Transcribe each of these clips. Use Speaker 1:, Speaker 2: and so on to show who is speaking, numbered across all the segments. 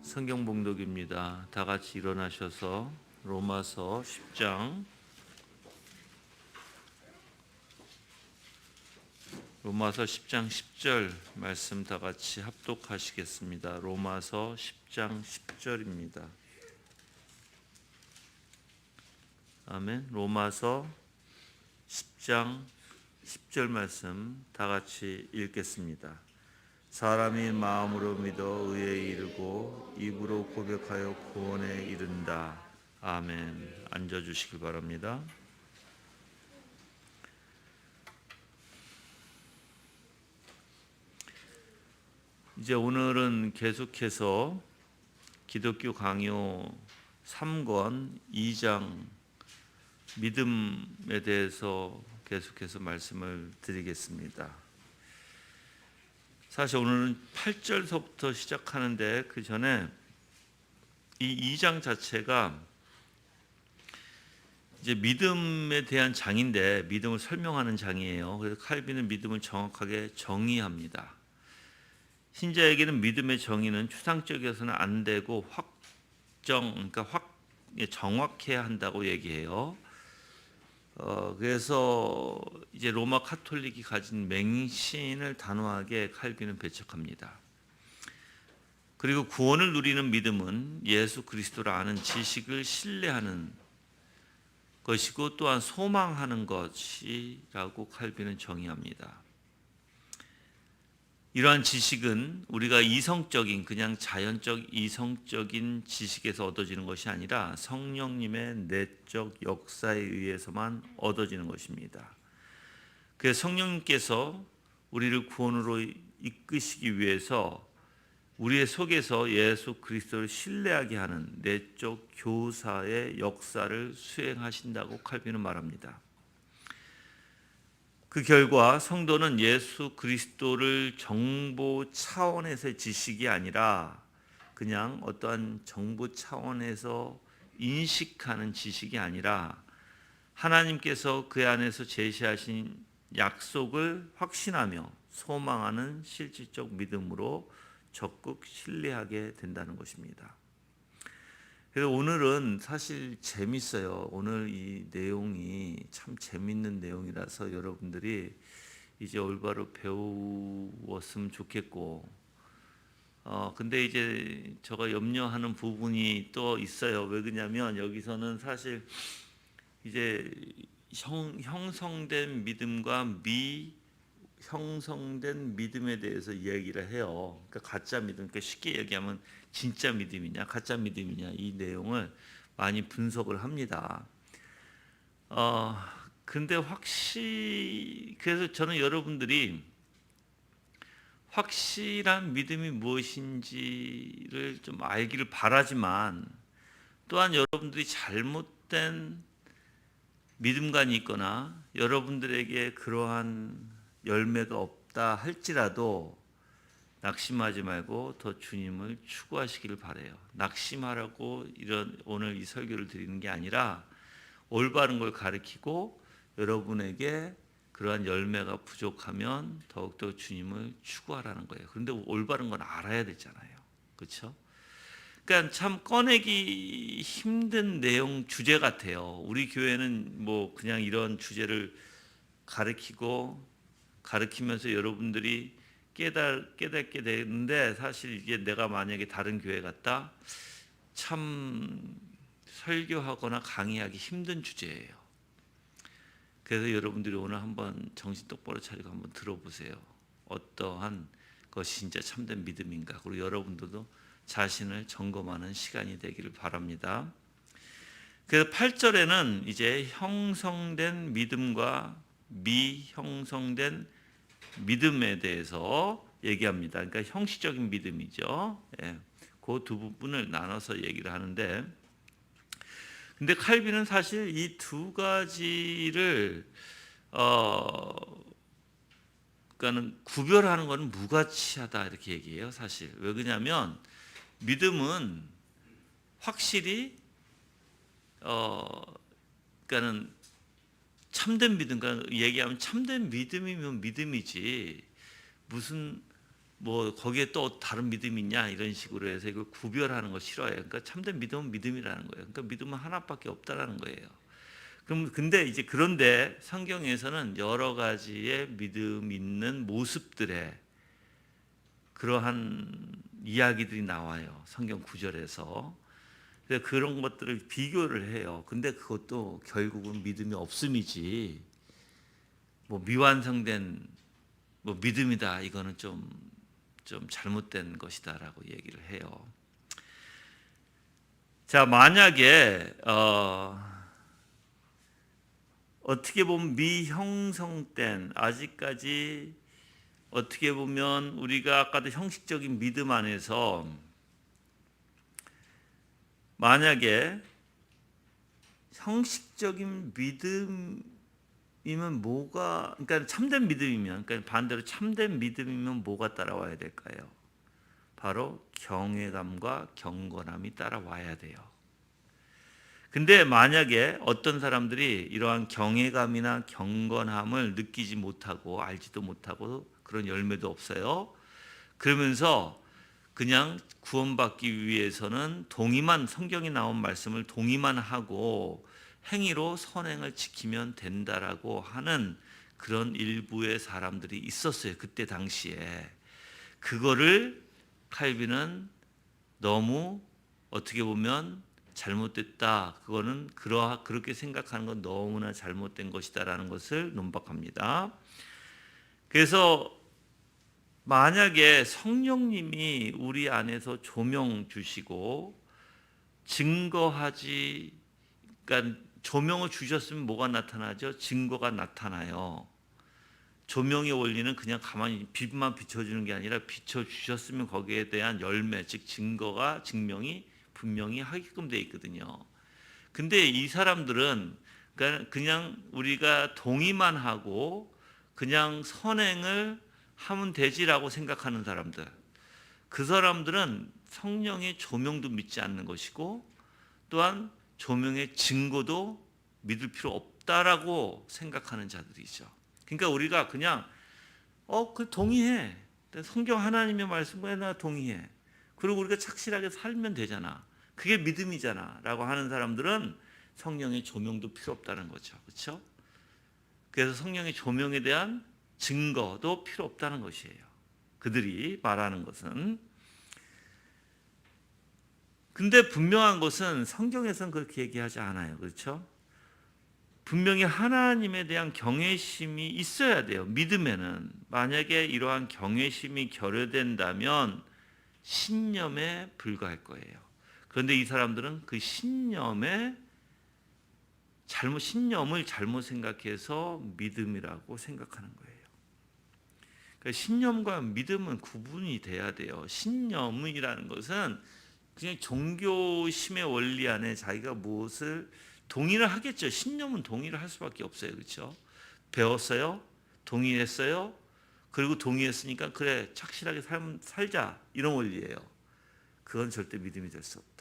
Speaker 1: 성경 봉독입니다. 다 같이 일어나셔서 로마서 10장 로마서 10장 10절 말씀 다 같이 합독하시겠습니다. 로마서 10장 10절입니다. 아멘. 로마서 10장 10절 말씀 다 같이 읽겠습니다. 사람이 마음으로 믿어 의에 이르고 입으로 고백하여 구원에 이른다. 아멘. 앉아주시기 바랍니다. 이제 오늘은 계속해서 기독교 강요 3권 2장 믿음에 대해서 계속해서 말씀을 드리겠습니다. 사실 오늘은 8절서부터 시작하는데 그 전에 이 2장 자체가 이제 믿음에 대한 장인데 믿음을 설명하는 장이에요. 그래서 칼빈은 믿음을 정확하게 정의합니다. 신자에게는 믿음의 정의는 추상적이어서는 안 되고 그러니까 정확해야 한다고 얘기해요. 그래서 이제 로마 카톨릭이 가진 맹신을 단호하게 칼빈은 배척합니다. 그리고 구원을 누리는 믿음은 예수 그리스도를 아는 지식을 신뢰하는 것이고 또한 소망하는 것이라고 칼빈은 정의합니다. 이러한 지식은 우리가 이성적인 그냥 자연적 이성적인 지식에서 얻어지는 것이 아니라 성령님의 내적 역사에 의해서만 얻어지는 것입니다. 그래서 성령님께서 우리를 구원으로 이끄시기 위해서 우리의 속에서 예수 그리스도를 신뢰하게 하는 내적 교사의 역사를 수행하신다고 칼빈은 말합니다. 그 결과 성도는 예수 그리스도를 정보 차원에서의 지식이 아니라 그냥 어떠한 정보 차원에서 인식하는 지식이 아니라 하나님께서 그 안에서 제시하신 약속을 확신하며 소망하는 실질적 믿음으로 적극 신뢰하게 된다는 것입니다. 그래서 오늘은 사실 재밌어요. 오늘 이 내용이 참 재밌는 내용이라서 여러분들이 이제 올바로 배웠으면 좋겠고, 근데 이제 제가 염려하는 부분이 또 있어요. 왜 그러냐면 여기서는 사실 이제 형성된 믿음과 형성된 믿음에 대해서 이야기를 해요. 그러니까 가짜 믿음, 그러니까 쉽게 얘기하면 진짜 믿음이냐, 가짜 믿음이냐 이 내용을 많이 분석을 합니다. 근데 그래서 저는 여러분들이 확실한 믿음이 무엇인지를 좀 알기를 바라지만 또한 여러분들이 잘못된 믿음관이 있거나 여러분들에게 그러한 열매가 없다 할지라도 낙심하지 말고 더 주님을 추구하시기를 바라요. 낙심하라고 오늘 이 설교를 드리는 게 아니라 올바른 걸 가르치고 여러분에게 그러한 열매가 부족하면 더욱더 주님을 추구하라는 거예요. 그런데 올바른 건 알아야 되잖아요. 그렇죠? 그러니까 참 꺼내기 힘든 내용 주제 같아요. 우리 교회는 뭐 그냥 이런 주제를 가르치면서 여러분들이 깨닫게 되는데 사실 이게 내가 만약에 다른 교회 갔다 참 설교하거나 강의하기 힘든 주제예요. 그래서 여러분들이 오늘 한번 정신 똑바로 차리고 한번 들어보세요. 어떠한 것이 진짜 참된 믿음인가. 그리고 여러분들도 자신을 점검하는 시간이 되기를 바랍니다. 그래서 8절에는 이제 형성된 믿음과 미형성된 믿음에 대해서 얘기합니다. 그러니까 형식적인 믿음이죠. 그 두 부분을 나눠서 얘기를 하는데, 근데 칼빈은 사실 이 두 가지를 그러니까는 구별하는 것은 무가치하다 이렇게 얘기해요. 사실 왜 그러냐면 믿음은 확실히 그러니까는 참된 믿음, 그러니까 얘기하면 참된 믿음이면 믿음이지 무슨 뭐 거기에 또 다른 믿음이 있냐 이런 식으로 해서 이걸 구별하는 거 싫어해요. 그러니까 참된 믿음은 믿음이라는 거예요. 그러니까 믿음은 하나밖에 없다라는 거예요. 그럼 근데 이제 그런데 성경에서는 여러 가지의 믿음 있는 모습들의 그러한 이야기들이 나와요. 성경 구절에서. 그래서 그런 것들을 비교를 해요. 근데 그것도 결국은 믿음이 없음이지 뭐 미완성된 뭐 믿음이다 이거는 좀 잘못된 것이다라고 얘기를 해요. 자, 만약에 어떻게 보면 미형성된 아직까지 어떻게 보면 우리가 아까도 형식적인 믿음 안에서 만약에 형식적인 믿음이면 뭐가 그러니까 참된 믿음이면 그러니까 반대로 참된 믿음이면 뭐가 따라와야 될까요? 바로 경외감과 경건함이 따라와야 돼요. 근데 만약에 어떤 사람들이 이러한 경외감이나 경건함을 느끼지 못하고 알지도 못하고 그런 열매도 없어요. 그러면서 그냥 구원받기 위해서는 동의만 성경에 나온 말씀을 동의만 하고 행위로 선행을 지키면 된다라고 하는 그런 일부의 사람들이 있었어요. 그때 당시에. 그거를 칼빈은 너무 어떻게 보면 잘못됐다. 그거는 그렇게 생각하는 건 너무나 잘못된 것이다라는 것을 논박합니다. 그래서 만약에 성령님이 우리 안에서 조명 주시고 증거하지 그러니까 조명을 주셨으면 뭐가 나타나죠? 증거가 나타나요. 조명의 원리는 그냥 가만히 빛만 비춰주는 게 아니라 비춰주셨으면 거기에 대한 열매, 즉 증거가 증명이 분명히 하게끔 돼 있거든요. 근데 이 사람들은 그냥 우리가 동의만 하고 그냥 선행을 하면 되지라고 생각하는 사람들. 그 사람들은 성령의 조명도 믿지 않는 것이고 또한 조명의 증거도 믿을 필요 없다라고 생각하는 자들이죠. 그러니까 우리가 그냥 그 동의해. 성경 하나님의 말씀에 나 동의해. 그리고 우리가 착실하게 살면 되잖아. 그게 믿음이잖아. 라고 하는 사람들은 성령의 조명도 필요 없다는 거죠. 그렇죠? 그래서 성령의 조명에 대한 증거도 필요 없다는 것이에요. 그들이 말하는 것은. 근데 분명한 것은 성경에서는 그렇게 얘기하지 않아요. 그렇죠? 분명히 하나님에 대한 경외심이 있어야 돼요. 믿음에는. 만약에 이러한 경외심이 결여된다면 신념에 불과할 거예요. 그런데 이 사람들은 그 신념을 잘못 생각해서 믿음이라고 생각하는 거예요. 그러니까 신념과 믿음은 구분이 돼야 돼요. 신념이라는 것은 그냥 종교심의 원리 안에 자기가 무엇을 동의를 하겠죠. 신념은 동의를 할 수밖에 없어요. 그렇죠? 배웠어요. 동의했어요. 그리고 동의했으니까 그래 착실하게 살자 이런 원리예요. 그건 절대 믿음이 될 수 없다.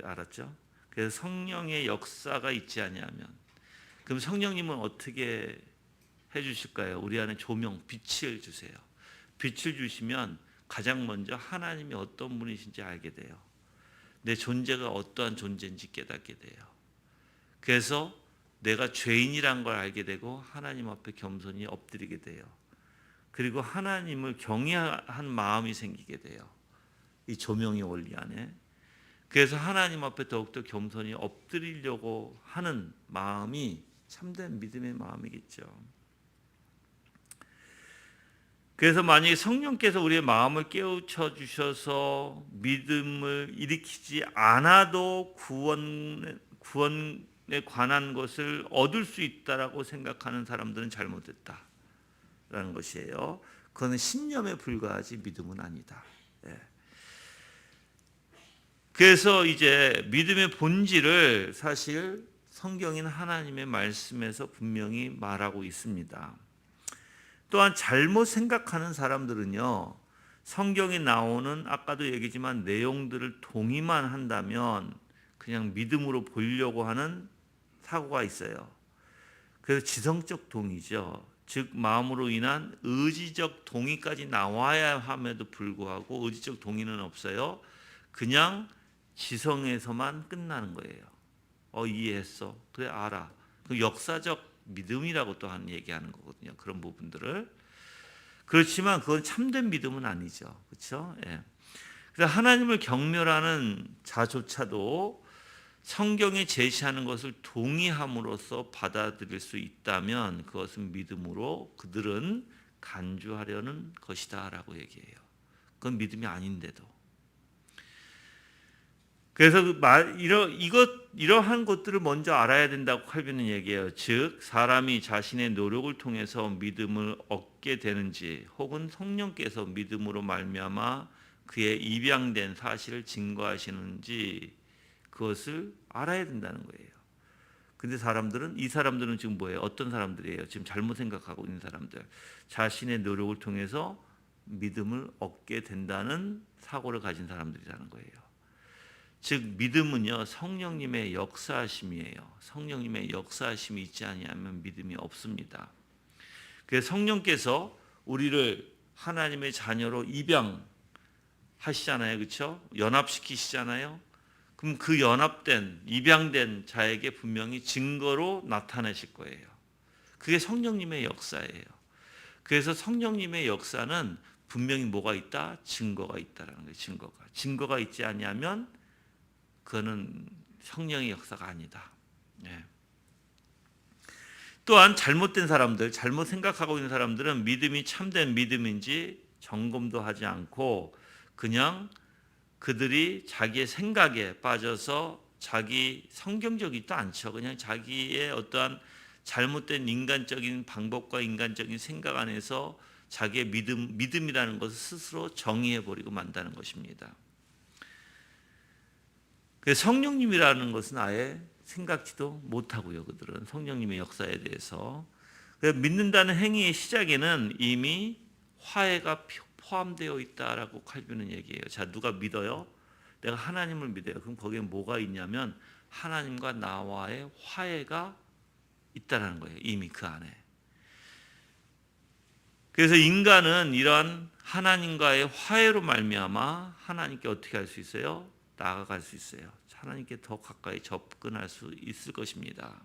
Speaker 1: 알았죠? 그래서 성령의 역사가 있지 아니하면 그럼 성령님은 어떻게 해주실까요? 우리 안에 조명, 빛을 주세요. 빛을 주시면 가장 먼저 하나님이 어떤 분이신지 알게 돼요. 내 존재가 어떠한 존재인지 깨닫게 돼요. 그래서 내가 죄인이란 걸 알게 되고 하나님 앞에 겸손히 엎드리게 돼요. 그리고 하나님을 경외한 마음이 생기게 돼요. 이 조명의 원리 안에. 그래서 하나님 앞에 더욱더 겸손히 엎드리려고 하는 마음이 참된 믿음의 마음이겠죠. 그래서 만약에 성령께서 우리의 마음을 깨우쳐 주셔서 믿음을 일으키지 않아도 구원에 관한 것을 얻을 수 있다라고 생각하는 사람들은 잘못됐다라는 것이에요. 그거는 신념에 불과하지 믿음은 아니다. 그래서 이제 믿음의 본질을 사실 성경인 하나님의 말씀에서 분명히 말하고 있습니다. 또한 잘못 생각하는 사람들은요, 성경에 나오는 아까도 얘기지만 내용들을 동의만 한다면 그냥 믿음으로 보려고 하는 사고가 있어요. 그래서 지성적 동의죠. 즉 마음으로 인한 의지적 동의까지 나와야 함에도 불구하고 의지적 동의는 없어요. 그냥 지성에서만 끝나는 거예요. 이해했어. 그래 알아. 그 역사적 믿음이라고 또한 얘기하는 거거든요. 그런 부분들을. 그렇지만 그건 참된 믿음은 아니죠. 그렇죠? 예. 그래서 하나님을 경멸하는 자조차도 성경에 제시하는 것을 동의함으로써 받아들일 수 있다면 그것은 믿음으로 그들은 간주하려는 것이다라고 얘기해요. 그건 믿음이 아닌데도. 그래서 이러한 것들을 먼저 알아야 된다고 칼빈은 얘기해요. 즉 사람이 자신의 노력을 통해서 믿음을 얻게 되는지 혹은 성령께서 믿음으로 말미암아 그의 입양된 사실을 증거하시는지 그것을 알아야 된다는 거예요. 근데 이 사람들은 지금 뭐예요? 어떤 사람들이에요? 지금 잘못 생각하고 있는 사람들. 자신의 노력을 통해서 믿음을 얻게 된다는 사고를 가진 사람들이라는 거예요. 즉 믿음은요 성령님의 역사하심이에요. 성령님의 역사하심이 있지 아니하면 믿음이 없습니다. 그래서 성령께서 우리를 하나님의 자녀로 입양하시잖아요, 그렇죠? 연합시키시잖아요. 그럼 그 입양된 자에게 분명히 증거로 나타내실 거예요. 그게 성령님의 역사예요. 그래서 성령님의 역사는 분명히 뭐가 있다? 증거가 있다라는 거예요. 증거가 있지 아니하면 그거는 성령의 역사가 아니다. 예. 또한 잘못된 사람들, 잘못 생각하고 있는 사람들은 믿음이 참된 믿음인지 점검도 하지 않고 그냥 그들이 자기의 생각에 빠져서 자기 성경적이지도 않죠. 그냥 자기의 어떠한 잘못된 인간적인 방법과 인간적인 생각 안에서 자기의 믿음이라는 것을 스스로 정의해버리고 만다는 것입니다. 성령님이라는 것은 아예 생각지도 못하고요. 그들은 성령님의 역사에 대해서. 믿는다는 행위의 시작에는 이미 화해가 포함되어 있다라고 칼빈은 얘기해요. 자, 누가 믿어요? 내가 하나님을 믿어요. 그럼 거기에 뭐가 있냐면 하나님과 나와의 화해가 있다라는 거예요. 이미 그 안에. 그래서 인간은 이러한 하나님과의 화해로 말미암아 하나님께 어떻게 할 수 있어요? 나아갈 수 있어요. 하나님께 더 가까이 접근할 수 있을 것입니다.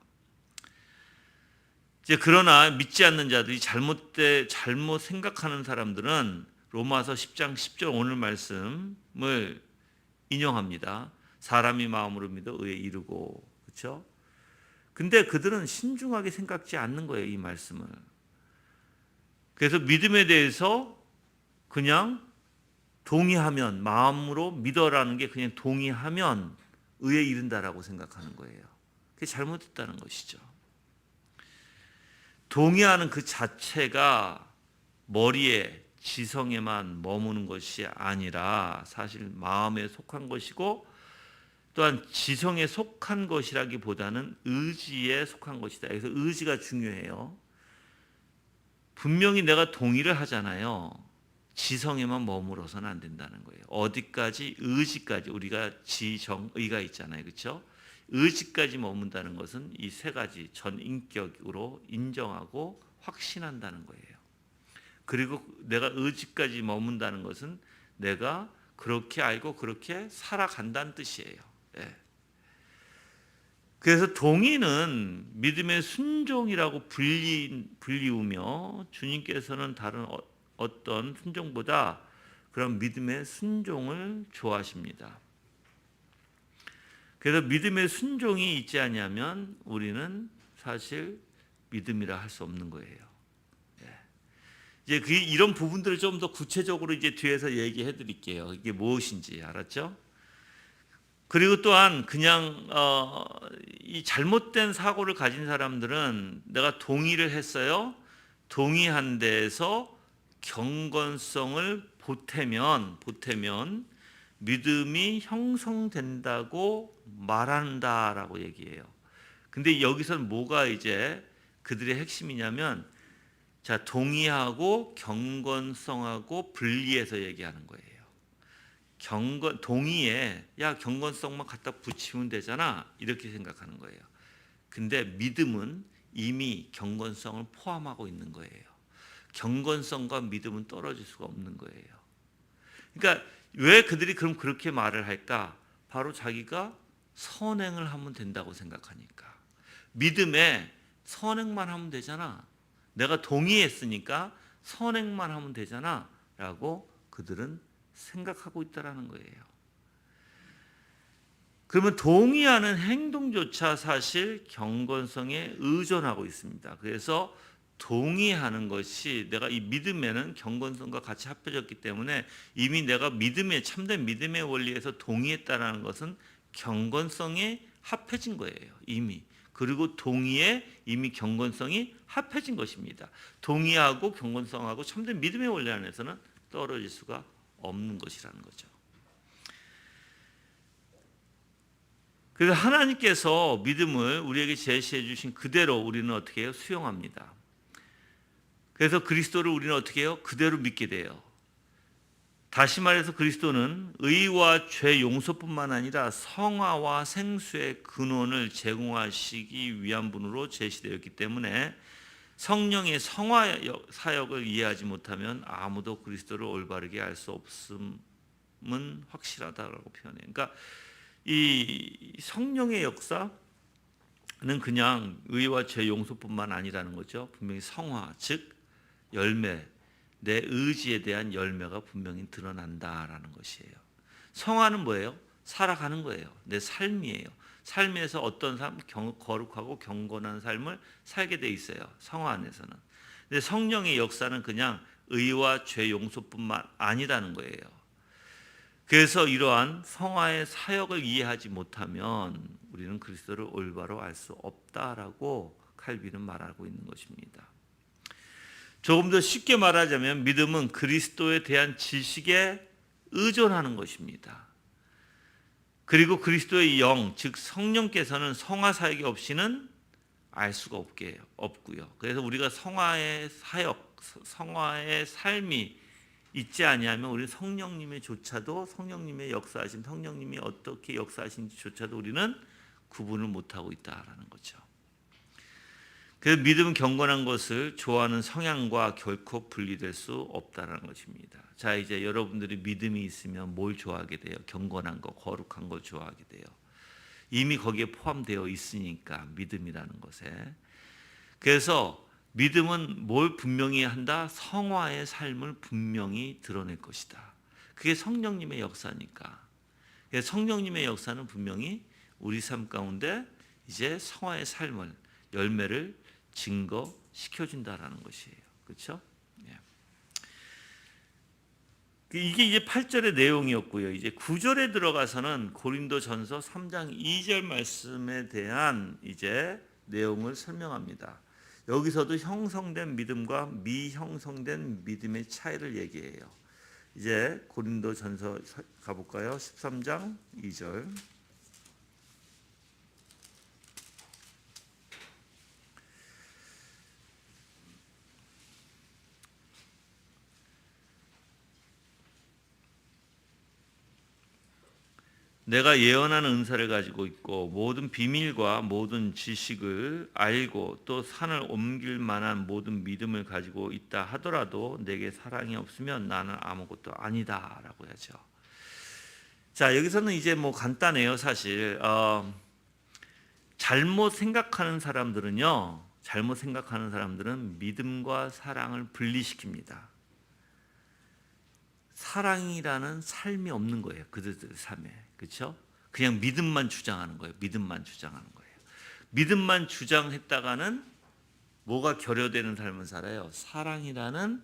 Speaker 1: 그러나 믿지 않는 자들이 잘못 생각하는 사람들은 로마서 10장 10절 오늘 말씀을 인용합니다. 사람이 마음으로 믿어 의에 이르고, 그렇죠? 근데 그들은 신중하게 생각지 않는 거예요, 이 말씀을. 그래서 믿음에 대해서 그냥 동의하면, 마음으로 믿어라는 게 그냥 동의하면 의에 이른다라고 생각하는 거예요. 그게 잘못됐다는 것이죠. 동의하는 그 자체가 머리에, 지성에만 머무는 것이 아니라 사실 마음에 속한 것이고 또한 지성에 속한 것이라기보다는 의지에 속한 것이다. 그래서 의지가 중요해요. 분명히 내가 동의를 하잖아요. 지성에만 머물러서는 안 된다는 거예요. 어디까지? 의지까지. 우리가 지정의가 있잖아요. 그렇죠? 의지까지 머문다는 것은 이 세 가지 전인격으로 인정하고 확신한다는 거예요. 그리고 내가 의지까지 머문다는 것은 내가 그렇게 알고 그렇게 살아간다는 뜻이에요. 예. 그래서 동의는 믿음의 순종이라고 불리우며 주님께서는 다른 어떤 순종보다 그런 믿음의 순종을 좋아하십니다. 그래서 믿음의 순종이 있지 않으면 우리는 사실 믿음이라 할 수 없는 거예요. 이제 이런 부분들을 좀 더 구체적으로 이제 뒤에서 얘기해 드릴게요. 이게 무엇인지 알았죠? 그리고 또한 그냥 이 잘못된 사고를 가진 사람들은 내가 동의를 했어요. 동의한 데에서 경건성을 보태면 믿음이 형성된다고 말한다라고 얘기해요. 근데 여기서는 뭐가 이제 그들의 핵심이냐면 자, 동의하고 경건성하고 분리해서 얘기하는 거예요. 동의에 야 경건성만 갖다 붙이면 되잖아 이렇게 생각하는 거예요. 근데 믿음은 이미 경건성을 포함하고 있는 거예요. 경건성과 믿음은 떨어질 수가 없는 거예요. 그러니까 왜 그들이 그럼 그렇게 말을 할까? 바로 자기가 선행을 하면 된다고 생각하니까. 믿음에 선행만 하면 되잖아. 내가 동의했으니까 선행만 하면 되잖아 라고 그들은 생각하고 있다는 거예요. 그러면 동의하는 행동조차 사실 경건성에 의존하고 있습니다. 그래서 동의하는 것이, 내가 이 믿음에는 경건성과 같이 합해졌기 때문에 이미 내가 참된 믿음의 원리에서 동의했다는 것은 경건성에 합해진 거예요. 이미. 그리고 동의에 이미 경건성이 합해진 것입니다. 동의하고 경건성하고 참된 믿음의 원리 안에서는 떨어질 수가 없는 것이라는 거죠. 그래서 하나님께서 믿음을 우리에게 제시해 주신 그대로 우리는 어떻게 해요? 수용합니다. 그래서 그리스도를 우리는 어떻게 해요? 그대로 믿게 돼요. 다시 말해서 그리스도는 의와 죄 용서뿐만 아니라 성화와 생수의 근원을 제공하시기 위한 분으로 제시되었기 때문에 성령의 성화 사역을 이해하지 못하면 아무도 그리스도를 올바르게 알 수 없음은 확실하다라고 표현해요. 그러니까 이 성령의 역사는 그냥 의와 죄 용서뿐만 아니라는 거죠. 분명히 성화, 즉 열매, 내 의지에 대한 열매가 분명히 드러난다라는 것이에요. 성화는 뭐예요? 살아가는 거예요. 내 삶이에요. 삶에서 어떤 삶, 거룩하고 경건한 삶을 살게 돼 있어요. 성화 안에서는. 근데 성령의 역사는 그냥 의와 죄 용서뿐만 아니라는 거예요. 그래서 이러한 성화의 사역을 이해하지 못하면 우리는 그리스도를 올바로 알 수 없다라고 칼빈은 말하고 있는 것입니다. 조금 더 쉽게 말하자면 믿음은 그리스도에 대한 지식에 의존하는 것입니다. 그리고 그리스도의 영, 즉 성령께서는 성화 사역이 없이는 알 수가 없고요. 그래서 우리가 성화의 사역, 성화의 삶이 있지 아니하면 우리 성령님의 역사하심, 성령님이 어떻게 역사하신지조차도 우리는 구분을 못하고 있다라는 거죠. 그래서 믿음은 경건한 것을 좋아하는 성향과 결코 분리될 수 없다는 것입니다. 자, 이제 여러분들이 믿음이 있으면 뭘 좋아하게 돼요? 경건한 거, 거룩한 걸 좋아하게 돼요. 이미 거기에 포함되어 있으니까 믿음이라는 것에. 그래서 믿음은 뭘 분명히 한다? 성화의 삶을 분명히 드러낼 것이다. 그게 성령님의 역사니까. 그래서 성령님의 역사는 분명히 우리 삶 가운데 이제 성화의 삶을, 열매를 증거시켜준다라는 것이에요. 그렇죠? 이게 이제 8절의 내용이었고요. 이제 9절에 들어가서는 고린도전서 3장 2절 말씀에 대한 이제 내용을 설명합니다. 여기서도 형성된 믿음과 미형성된 믿음의 차이를 얘기해요. 이제 고린도전서 가볼까요? 13장 2절. 내가 예언하는 은사를 가지고 있고 모든 비밀과 모든 지식을 알고 또 산을 옮길 만한 모든 믿음을 가지고 있다 하더라도 내게 사랑이 없으면 나는 아무것도 아니다라고 하죠. 자, 여기서는 이제 뭐 간단해요. 사실 잘못 생각하는 사람들은 믿음과 사랑을 분리시킵니다. 사랑이라는 삶이 없는 거예요. 그들의 삶에. 그렇죠? 그냥 믿음만 주장하는 거예요. 믿음만 주장했다가는 뭐가 결여되는 삶을 살아요? 사랑이라는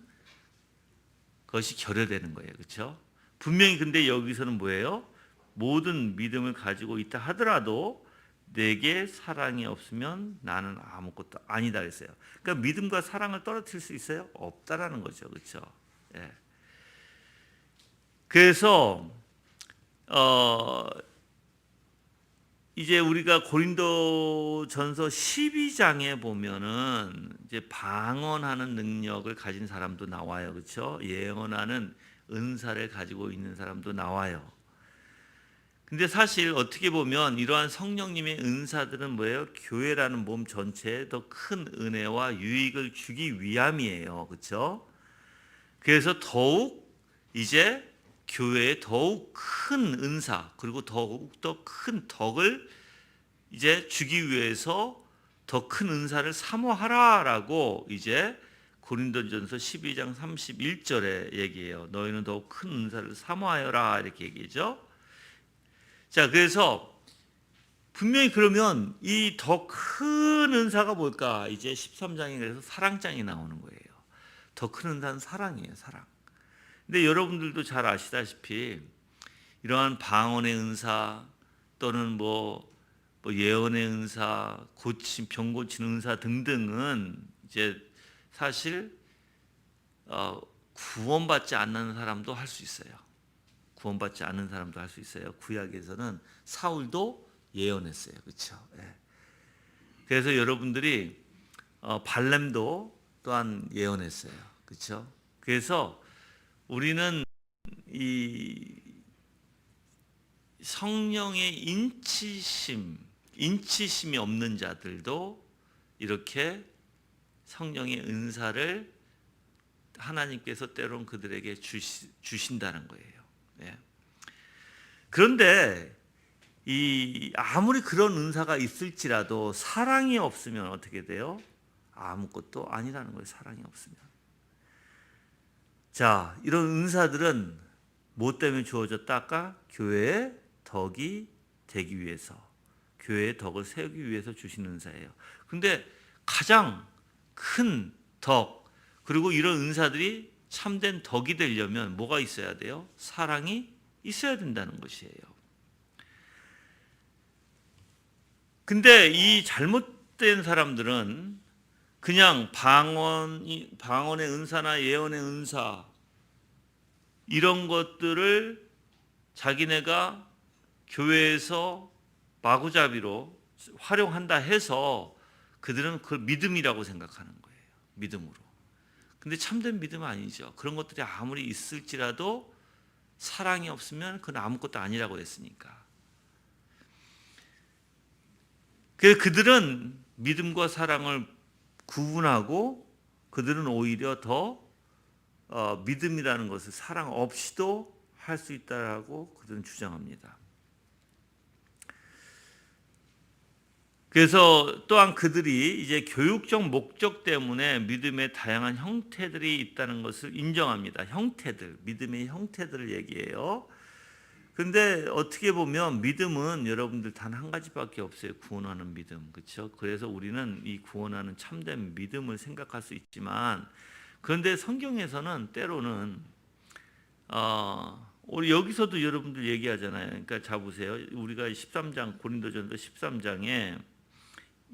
Speaker 1: 것이 결여되는 거예요. 그렇죠? 분명히 근데 여기서는 뭐예요? 모든 믿음을 가지고 있다 하더라도 내게 사랑이 없으면 나는 아무것도 아니다 그랬어요. 그러니까 믿음과 사랑을 떨어뜨릴 수 있어요? 없다라는 거죠. 그렇죠? 예. 그래서 이제 우리가 고린도전서 12장에 보면은 이제 방언하는 능력을 가진 사람도 나와요. 그렇죠? 예언하는 은사를 가지고 있는 사람도 나와요. 근데 사실 어떻게 보면 이러한 성령님의 은사들은 뭐예요? 교회라는 몸 전체에 더 큰 은혜와 유익을 주기 위함이에요. 그렇죠? 그래서 더욱 이제 교회에 더욱 큰 은사 그리고 더욱 더 큰 덕을 이제 주기 위해서 더 큰 은사를 사모하라라고 이제 고린도전서 12장 31절에 얘기해요. 너희는 더욱 큰 은사를 사모하여라 이렇게 얘기죠. 자, 그래서 분명히 그러면 이 더 큰 은사가 뭘까? 이제 13장에 그래서 사랑장이 나오는 거예요. 더 큰 은사는 사랑이에요, 사랑. 근데 여러분들도 잘 아시다시피 이러한 방언의 은사 또는 뭐 예언의 은사, 병 고치는 은사 등등은 이제 사실 구원받지 않는 사람도 할 수 있어요. 구원받지 않는 사람도 할 수 있어요. 구약에서는 사울도 예언했어요. 그렇죠? 예. 그래서 여러분들이 발렘도 또한 예언했어요. 그렇죠? 그래서 우리는 이 성령의 인치심이 없는 자들도 이렇게 성령의 은사를 하나님께서 때론 그들에게 주신다는 거예요. 예. 그런데 아무리 그런 은사가 있을지라도 사랑이 없으면 어떻게 돼요? 아무것도 아니라는 거예요. 사랑이 없으면. 자, 이런 은사들은 뭐 때문에 주어졌다? 아까 교회의 덕이 되기 위해서, 교회의 덕을 세우기 위해서 주신 은사예요. 근데 가장 큰 덕, 그리고 이런 은사들이 참된 덕이 되려면 뭐가 있어야 돼요? 사랑이 있어야 된다는 것이에요. 근데 이 잘못된 사람들은 그냥 방언의 은사나 예언의 은사 이런 것들을 자기네가 교회에서 마구잡이로 활용한다 해서 그들은 그걸 믿음이라고 생각하는 거예요. 믿음으로. 근데 참된 믿음은 아니죠. 그런 것들이 아무리 있을지라도 사랑이 없으면 그건 아무것도 아니라고 했으니까. 그래서 그들은 믿음과 사랑을 구분하고 그들은 오히려 더 믿음이라는 것을 사랑 없이도 할 수 있다라고 그들은 주장합니다. 그래서 또한 그들이 이제 교육적 목적 때문에 믿음의 다양한 형태들이 있다는 것을 인정합니다. 믿음의 형태들을 얘기해요. 근데 어떻게 보면 믿음은 여러분들 단 한 가지밖에 없어요. 구원하는 믿음. 그렇죠? 그래서 우리는 이 구원하는 참된 믿음을 생각할 수 있지만 그런데 성경에서는 때로는 우리 여기서도 여러분들 얘기하잖아요. 그러니까 자 보세요. 우리가 13장 고린도전서 13장에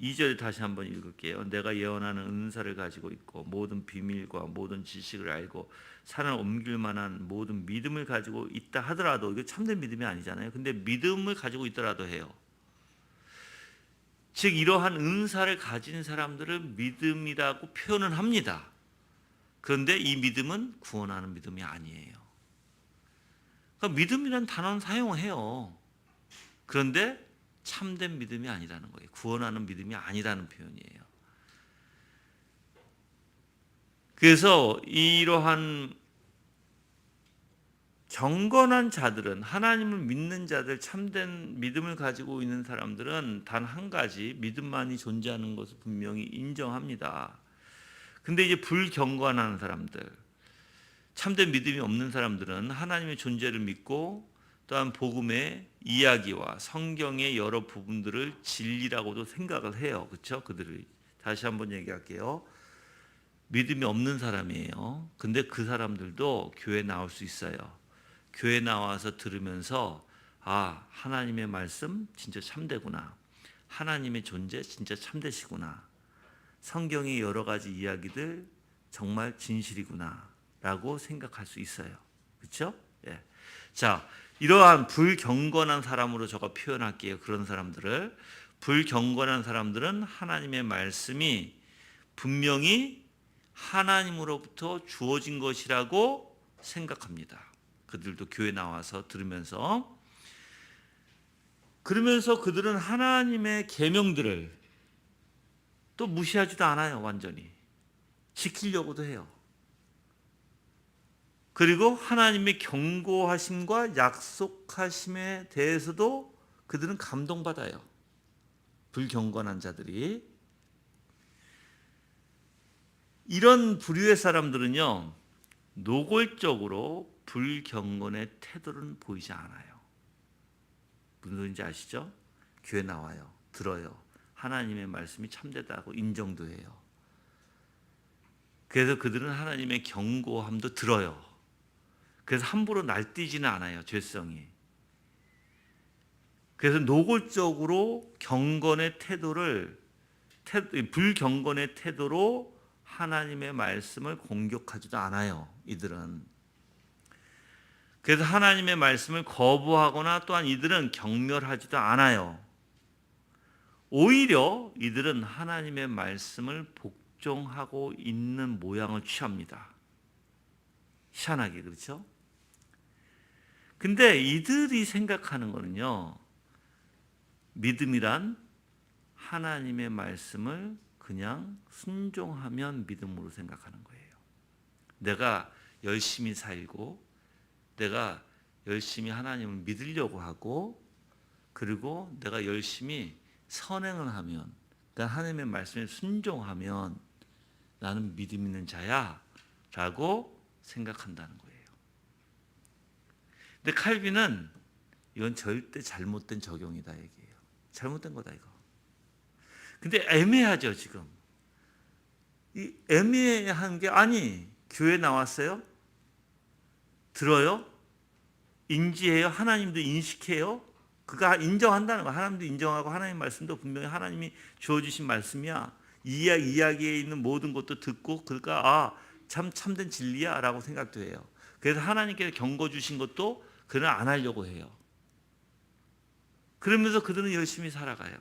Speaker 1: 2절 다시 한번 읽을게요. 내가 예언하는 은사를 가지고 있고 모든 비밀과 모든 지식을 알고 산을 옮길 만한 모든 믿음을 가지고 있다 하더라도 이거 참된 믿음이 아니잖아요. 근데 믿음을 가지고 있더라도 해요. 즉 이러한 은사를 가진 사람들을 믿음이라고 표현은 합니다. 그런데 이 믿음은 구원하는 믿음이 아니에요. 그러니까 믿음이라는 단어는 사용해요. 그런데 참된 믿음이 아니라는 거예요. 구원하는 믿음이 아니라는 표현이에요. 그래서 이러한 경건한 자들은 하나님을 믿는 자들 참된 믿음을 가지고 있는 사람들은 단 한 가지 믿음만이 존재하는 것을 분명히 인정합니다. 근데 이제 불경건한 사람들 참된 믿음이 없는 사람들은 하나님의 존재를 믿고 또한 복음의 이야기와 성경의 여러 부분들을 진리라고도 생각을 해요. 그렇죠? 그들이 다시 한번 얘기할게요. 믿음이 없는 사람이에요. 근데 그 사람들도 교회에 나올 수 있어요. 교회 나와서 들으면서 하나님의 말씀 진짜 참되구나. 하나님의 존재 진짜 참되시구나. 성경의 여러 가지 이야기들 정말 진실이구나 라고 생각할 수 있어요. 그렇죠? 예. 자, 이러한 불경건한 사람으로 제가 표현할게요. 그런 사람들을. 불경건한 사람들은 하나님의 말씀이 분명히 하나님으로부터 주어진 것이라고 생각합니다. 그들도 교회 나와서 들으면서. 그러면서 그들은 하나님의 계명들을 또 무시하지도 않아요. 완전히 지키려고도 해요. 그리고 하나님의 경고하심과 약속하심에 대해서도 그들은 감동받아요. 불경건한 자들이. 이런 부류의 사람들은요, 노골적으로 불경건의 태도는 보이지 않아요. 무슨 소리인지 아시죠? 교회 나와요. 들어요. 하나님의 말씀이 참되다고 인정도 해요. 그래서 그들은 하나님의 경고함도 들어요. 그래서 함부로 날뛰지는 않아요. 죄성이. 그래서 노골적으로 경건의 태도를 불경건의 태도로 하나님의 말씀을 공격하지도 않아요. 이들은. 그래서 하나님의 말씀을 거부하거나 또한 이들은 경멸하지도 않아요. 오히려 이들은 하나님의 말씀을 복종하고 있는 모양을 취합니다. 희한하게, 그렇죠? 근데 이들이 생각하는 거는요, 믿음이란 하나님의 말씀을 그냥 순종하면 믿음으로 생각하는 거예요. 내가 열심히 살고 내가 열심히 하나님을 믿으려고 하고 그리고 내가 열심히 선행을 하면, 그러니까 하나님의 말씀에 순종하면 나는 믿음 있는 자야 라고 생각한다는 거예요. 근데 칼빈은 이건 절대 잘못된 적용이다 얘기해요. 잘못된 거다 이거. 근데 애매하죠 지금. 이 애매한 게, 아니 교회 나왔어요? 들어요? 인지해요? 하나님도 인식해요? 그가 인정한다는 거. 하나님도 인정하고 하나님 말씀도 분명히 하나님이 주어주신 말씀이야. 이야기에 있는 모든 것도 듣고 그러니까 참된 진리야 라고 생각도 해요. 그래서 하나님께서 경고 주신 것도 그는 안 하려고 해요. 그러면서 그들은 열심히 살아가요.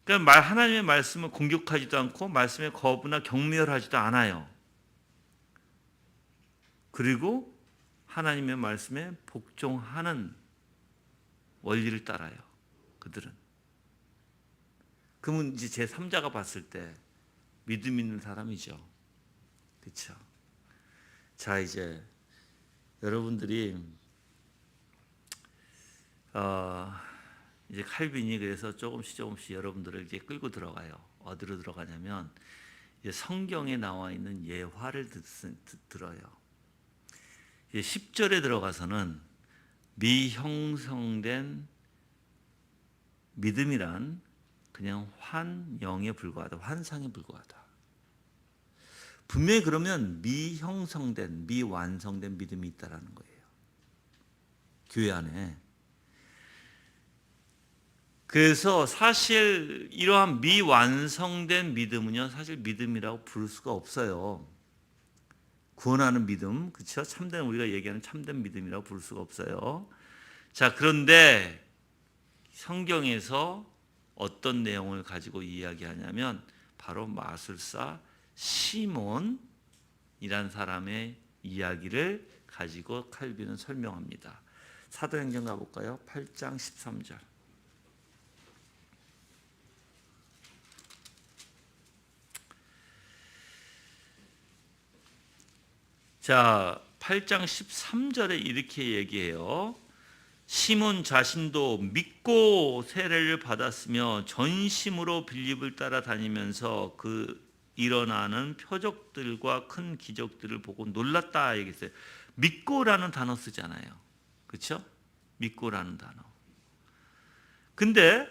Speaker 1: 그러니까 하나님의 말씀을 공격하지도 않고 말씀에 거부나 경멸하지도 않아요. 그리고 하나님의 말씀에 복종하는 원리를 따라요. 그들은. 그러면 이제 제3자가 봤을 때 믿음 있는 사람이죠. 그렇죠? 자, 이제 여러분들이 이제 칼빈이 그래서 조금씩 여러분들을 이제 끌고 들어가요. 어디로 들어가냐면 이제 성경에 나와 있는 예화를 들어요. 10절에 들어가서는 미형성된 믿음이란 그냥 환영에 불과하다, 환상에 불과하다. 분명히 그러면 미형성된, 미완성된 믿음이 있다라는 거예요. 교회 안에. 그래서 사실 이러한 미완성된 믿음은요, 사실 믿음이라고 부를 수가 없어요. 구원하는 믿음, 그렇죠? 참된, 우리가 얘기하는 참된 믿음이라고 부를 수가 없어요. 자, 그런데 성경에서 어떤 내용을 가지고 이야기하냐면 바로 마술사 시몬이란 사람의 이야기를 가지고 칼빈은 설명합니다. 사도행전 가볼까요? 8장 13절. 자, 8장 13절에 이렇게 얘기해요. 시몬 자신도 믿고 세례를 받았으며 전심으로 빌립을 따라다니면서 그 일어나는 표적들과 큰 기적들을 보고 놀랐다 얘기했어요. 믿고라는 단어 쓰잖아요. 그렇죠? 믿고라는 단어. 근데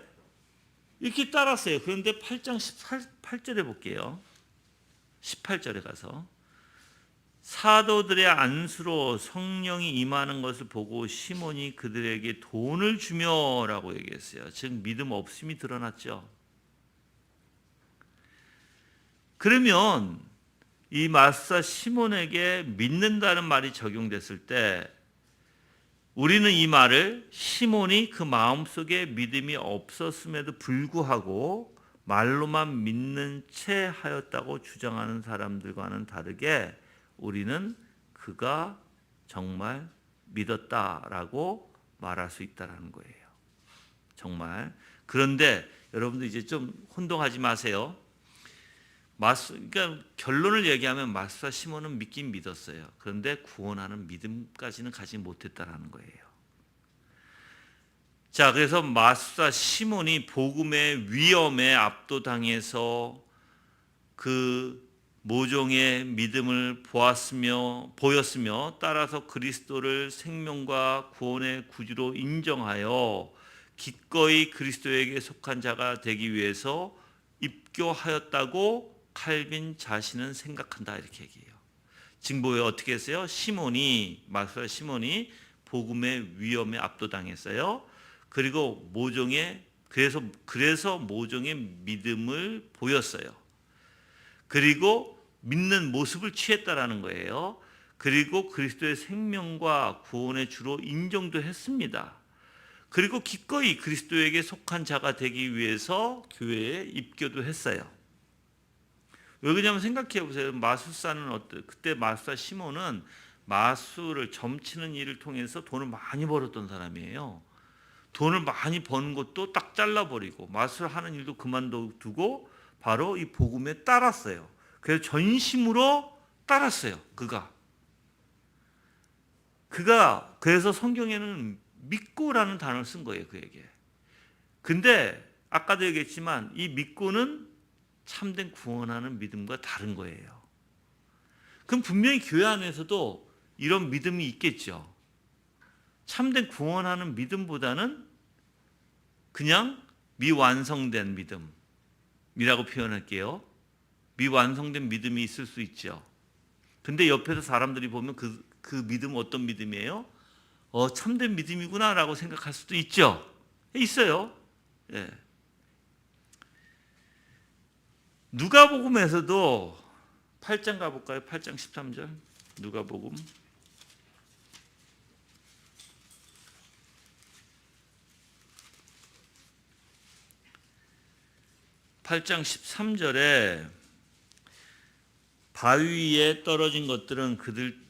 Speaker 1: 이렇게 따랐어요. 그런데 8장 18절에 볼게요. 18절에 가서 사도들의 안수로 성령이 임하는 것을 보고 시몬이 그들에게 돈을 주며라고 얘기했어요. 즉 믿음 없음이 드러났죠. 그러면 이 마술사 시몬에게 믿는다는 말이 적용됐을 때 우리는 이 말을 시몬이 그 마음속에 믿음이 없었음에도 불구하고 말로만 믿는 채 하였다고 주장하는 사람들과는 다르게 우리는 그가 정말 믿었다라고 말할 수 있다라는 거예요. 정말. 그런데 여러분들 이제 좀 혼동하지 마세요. 그러니까 결론을 얘기하면 마수와 시몬은 믿긴 믿었어요. 그런데 구원하는 믿음까지는 가지 못했다라는 거예요. 자, 그래서 마수와 시몬이 복음의 위험에 압도당해서 그 모종의 믿음을 보였으며 따라서 그리스도를 생명과 구원의 구주로 인정하여 기꺼이 그리스도에게 속한 자가 되기 위해서 입교하였다고 칼빈 자신은 생각한다, 이렇게 얘기해요. 지금 뭐예요? 어떻게 했어요? 마수와 시몬이 복음의 위험에 압도당했어요. 그리고 그래서 모종의 믿음을 보였어요. 그리고 믿는 모습을 취했다라는 거예요. 그리고 그리스도의 생명과 구원의 주로 인정도 했습니다. 그리고 기꺼이 그리스도에게 속한 자가 되기 위해서 교회에 입교도 했어요. 왜 그러냐면 생각해 보세요. 그때 마술사 시몬은 마술을 점치는 일을 통해서 돈을 많이 벌었던 사람이에요. 돈을 많이 버는 것도 딱 잘라버리고 마술하는 일도 그만두고 바로 이 복음에 따랐어요. 그래서 전심으로 따랐어요. 그가 그래서 성경에는 믿고라는 단어를 쓴 거예요, 그에게. 근데 아까도 얘기했지만 이 믿고는 참된 구원하는 믿음과 다른 거예요. 그럼 분명히 교회 안에서도 이런 믿음이 있겠죠. 참된 구원하는 믿음보다는 그냥 미완성된 믿음이라고 표현할게요. 미완성된 믿음이 있을 수 있죠. 근데 옆에서 사람들이 보면 그 믿음은 어떤 믿음이에요? 참된 믿음이구나 라고 생각할 수도 있죠. 있어요. 예. 누가복음에서도 8장 가볼까요? 8장 13절 누가복음 8장 13절에 바위 위에 떨어진 것들은 그들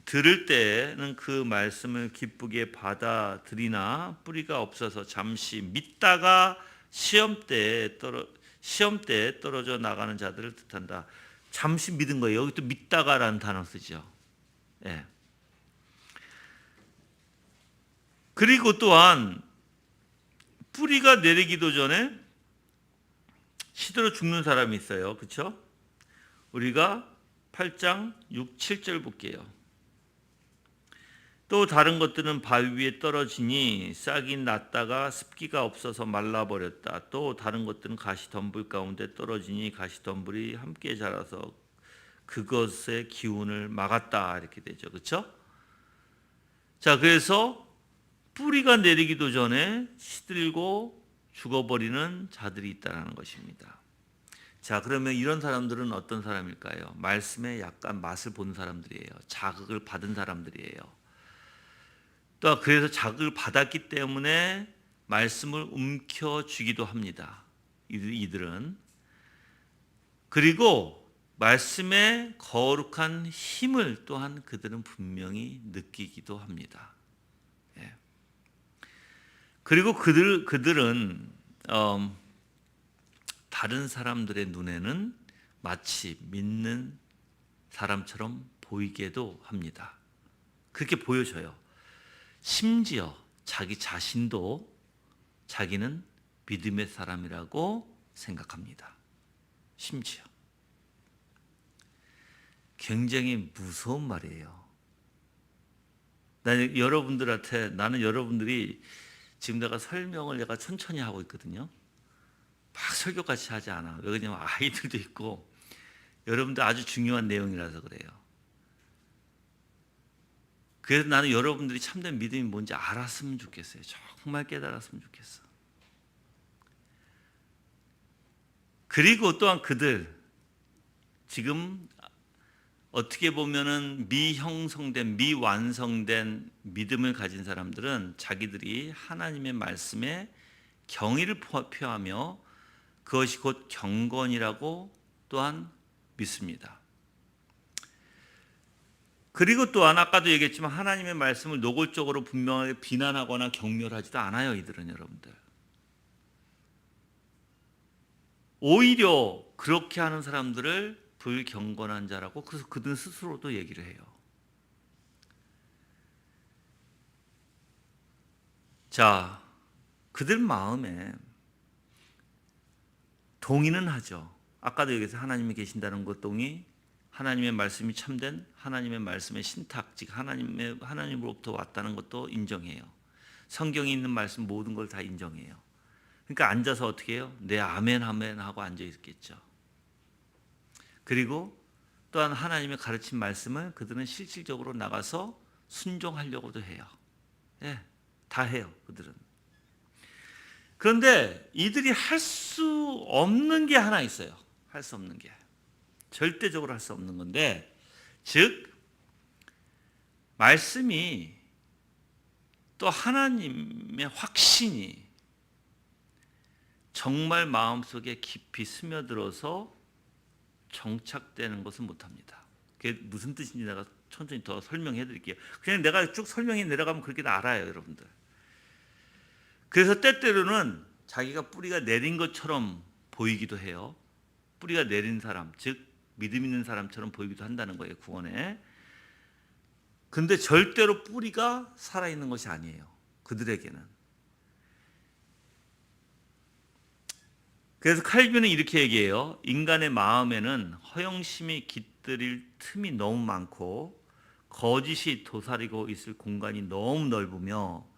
Speaker 1: 들을 때는 그 말씀을 기쁘게 받아들이나 뿌리가 없어서 잠시 믿다가 시험 때에 떨어져 나가는 자들을 뜻한다. 잠시 믿은 거예요. 여기 또 믿다가라는 단어 쓰죠. 예. 그리고 또한 뿌리가 내리기도 전에 시들어 죽는 사람이 있어요. 그렇죠? 우리가 8장 6, 7절 볼게요. 또 다른 것들은 바위 위에 떨어지니 싹이 났다가 습기가 없어서 말라버렸다. 또 다른 것들은 가시덤불 가운데 떨어지니 가시덤불이 함께 자라서 그것의 기운을 막았다. 이렇게 되죠. 그렇죠? 자, 그래서 뿌리가 내리기도 전에 시들고 죽어버리는 자들이 있다는 것입니다. 자, 그러면 이런 사람들은 어떤 사람일까요? 말씀에 약간 맛을 본 사람들이에요. 자극을 받은 사람들이에요. 또 그래서 자극을 받았기 때문에 말씀을 움켜쥐기도 합니다. 이들은. 그리고 말씀의 거룩한 힘을 또한 그들은 분명히 느끼기도 합니다. 예. 그리고 그들은 다른 사람들의 눈에는 마치 믿는 사람처럼 보이게도 합니다. 그렇게 보여져요. 심지어 자기 자신도 자기는 믿음의 사람이라고 생각합니다. 심지어. 굉장히 무서운 말이에요. 나는 여러분들이 지금 내가 설명을 천천히 하고 있거든요. 막 설교같이 하지 않아. 왜냐면 아이들도 있고 여러분들 아주 중요한 내용이라서 그래요. 그래서 나는 여러분들이 참된 믿음이 뭔지 알았으면 좋겠어요. 정말 깨달았으면 좋겠어. 그리고 또한 그들 지금 어떻게 보면은 미완성된 믿음을 가진 사람들은 자기들이 하나님의 말씀에 경의를 표하며 그것이 곧 경건이라고 또한 믿습니다. 그리고 또한 아까도 얘기했지만 하나님의 말씀을 노골적으로 분명하게 비난하거나 경멸하지도 않아요. 이들은 여러분들. 오히려 그렇게 하는 사람들을 불경건한 자라고 그래서 그들 스스로도 얘기를 해요. 자, 그들 마음에 동의는 하죠. 아까도 여기서 하나님이 계신다는 것 동의, 하나님의 말씀이 참된 하나님의 말씀의 신탁, 즉 하나님으로부터 왔다는 것도 인정해요. 성경에 있는 말씀 모든 걸 다 인정해요. 그러니까 앉아서 어떻게 해요? 네, 아멘 아멘 하고 앉아 있겠죠. 그리고 또한 하나님의 가르친 말씀을 그들은 실질적으로 나가서 순종하려고도 해요. 예, 다 해요, 그들은. 그런데 이들이 할 수 없는 게 하나 있어요. 할 수 없는 게. 절대적으로 할 수 없는 건데, 즉 말씀이 또 하나님의 확신이 정말 마음속에 깊이 스며들어서 정착되는 것은 못합니다. 그게 무슨 뜻인지 내가 천천히 더 설명해 드릴게요. 그냥 내가 쭉 설명해 내려가면 그렇게 알아요, 여러분들. 그래서 때때로는 자기가 뿌리가 내린 것처럼 보이기도 해요. 뿌리가 내린 사람, 즉 믿음 있는 사람처럼 보이기도 한다는 거예요, 구원에. 근데 절대로 뿌리가 살아있는 것이 아니에요, 그들에게는. 그래서 칼빈은 이렇게 얘기해요. 인간의 마음에는 허영심이 깃들일 틈이 너무 많고 거짓이 도사리고 있을 공간이 너무 넓으며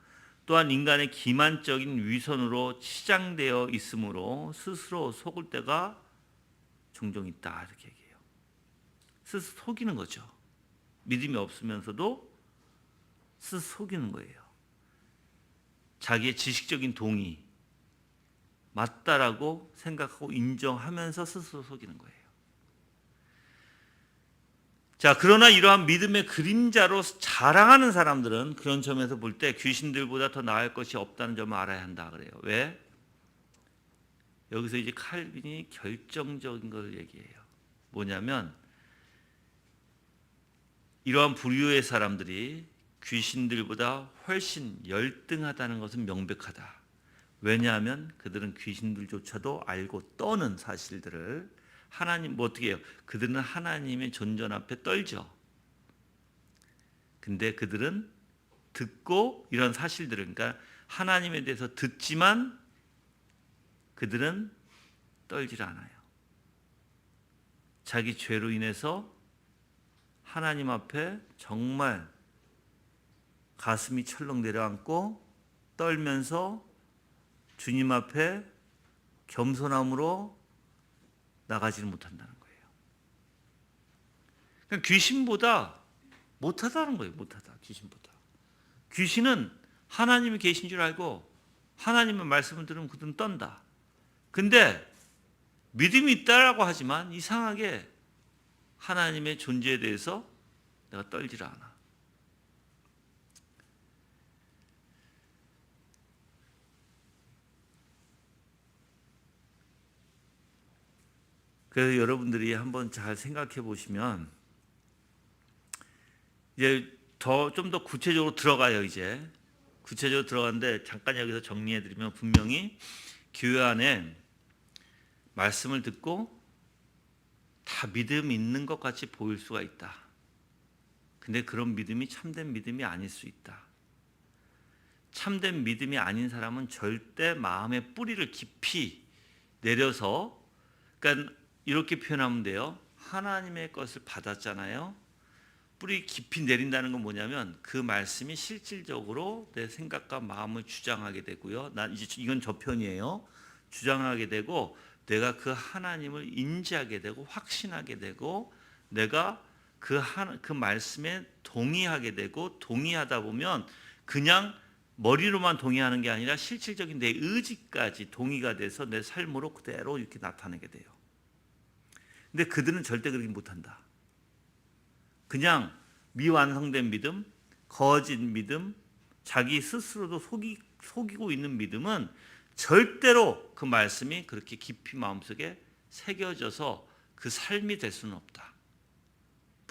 Speaker 1: 또한 인간의 기만적인 위선으로 치장되어 있으므로 스스로 속을 때가 종종 있다, 이렇게 얘기해요. 스스로 속이는 거죠. 믿음이 없으면서도 스스로 속이는 거예요. 자기의 지식적인 동의 맞다라고 생각하고 인정하면서 스스로 속이는 거예요. 자, 그러나 이러한 믿음의 그림자로 자랑하는 사람들은 그런 점에서 볼 때 귀신들보다 더 나을 것이 없다는 점을 알아야 한다 그래요. 왜? 여기서 이제 칼빈이 결정적인 걸 얘기해요. 뭐냐면 이러한 부류의 사람들이 귀신들보다 훨씬 열등하다는 것은 명백하다. 왜냐하면 그들은 귀신들조차도 알고 떠는 사실들을 하나님 어떻게 해요? 그들은 하나님의 존전 앞에 떨죠. 근데 그들은 듣고 이런 사실들을 그러니까 하나님에 대해서 듣지만 그들은 떨질 않아요. 자기 죄로 인해서 하나님 앞에 정말 가슴이 철렁 내려앉고 떨면서 주님 앞에 겸손함으로 나가지는 못한다는 거예요. 그러니까 귀신보다 못하다는 거예요. 못하다. 귀신보다. 귀신은 하나님이 계신 줄 알고 하나님의 말씀을 들으면 그들은 떤다. 근데 믿음이 있다라고 하지만 이상하게 하나님의 존재에 대해서 내가 떨질 않아. 그래서 여러분들이 한번 잘 생각해 보시면 이제 좀 더 구체적으로 들어가요. 이제 구체적으로 들어가는데 잠깐 여기서 정리해 드리면 분명히 교회 안에 말씀을 듣고 다 믿음 있는 것 같이 보일 수가 있다. 근데 그런 믿음이 참된 믿음이 아닐 수 있다. 참된 믿음이 아닌 사람은 절대 마음의 뿌리를 깊이 내려서 그러니까 이렇게 표현하면 돼요. 하나님의 것을 받았잖아요. 뿌리 깊이 내린다는 건 뭐냐면 그 말씀이 실질적으로 내 생각과 마음을 주장하게 되고요. 난 이제 이건 저편이에요. 주장하게 되고 내가 그 하나님을 인지하게 되고 확신하게 되고 내가 그 말씀에 동의하게 되고 동의하다 보면 그냥 머리로만 동의하는 게 아니라 실질적인 내 의지까지 동의가 돼서 내 삶으로 그대로 이렇게 나타내게 돼요. 근데 그들은 절대 그렇게 못한다. 그냥 미완성된 믿음, 거짓 믿음, 자기 스스로도 속이고 있는 믿음은 절대로 그 말씀이 그렇게 깊이 마음속에 새겨져서 그 삶이 될 수는 없다.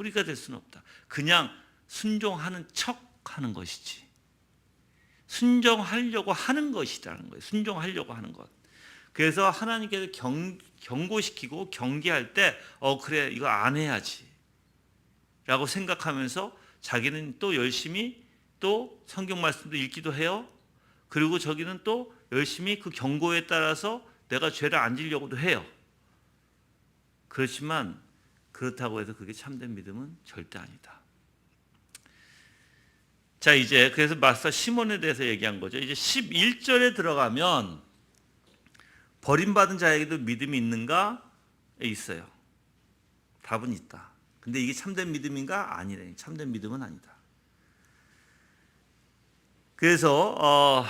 Speaker 1: 뿌리가 될 수는 없다. 그냥 순종하는 척하는 것이지. 순종하려고 하는 것이라는 거예요. 순종하려고 하는 것. 그래서 하나님께서 경고시키고 경계할 때 그래 이거 안 해야지 라고 생각하면서 자기는 또 열심히 또 성경 말씀도 읽기도 해요. 그리고 저기는 또 열심히 그 경고에 따라서 내가 죄를 안 지려고도 해요. 그렇지만 그렇다고 해서 그게 참된 믿음은 절대 아니다. 자, 이제 그래서 마스터 시몬에 대해서 얘기한 거죠. 이제 11절에 들어가면 버림받은 자에게도 믿음이 있는가? 있어요. 답은 있다. 근데 이게 참된 믿음인가? 아니래. 참된 믿음은 아니다. 그래서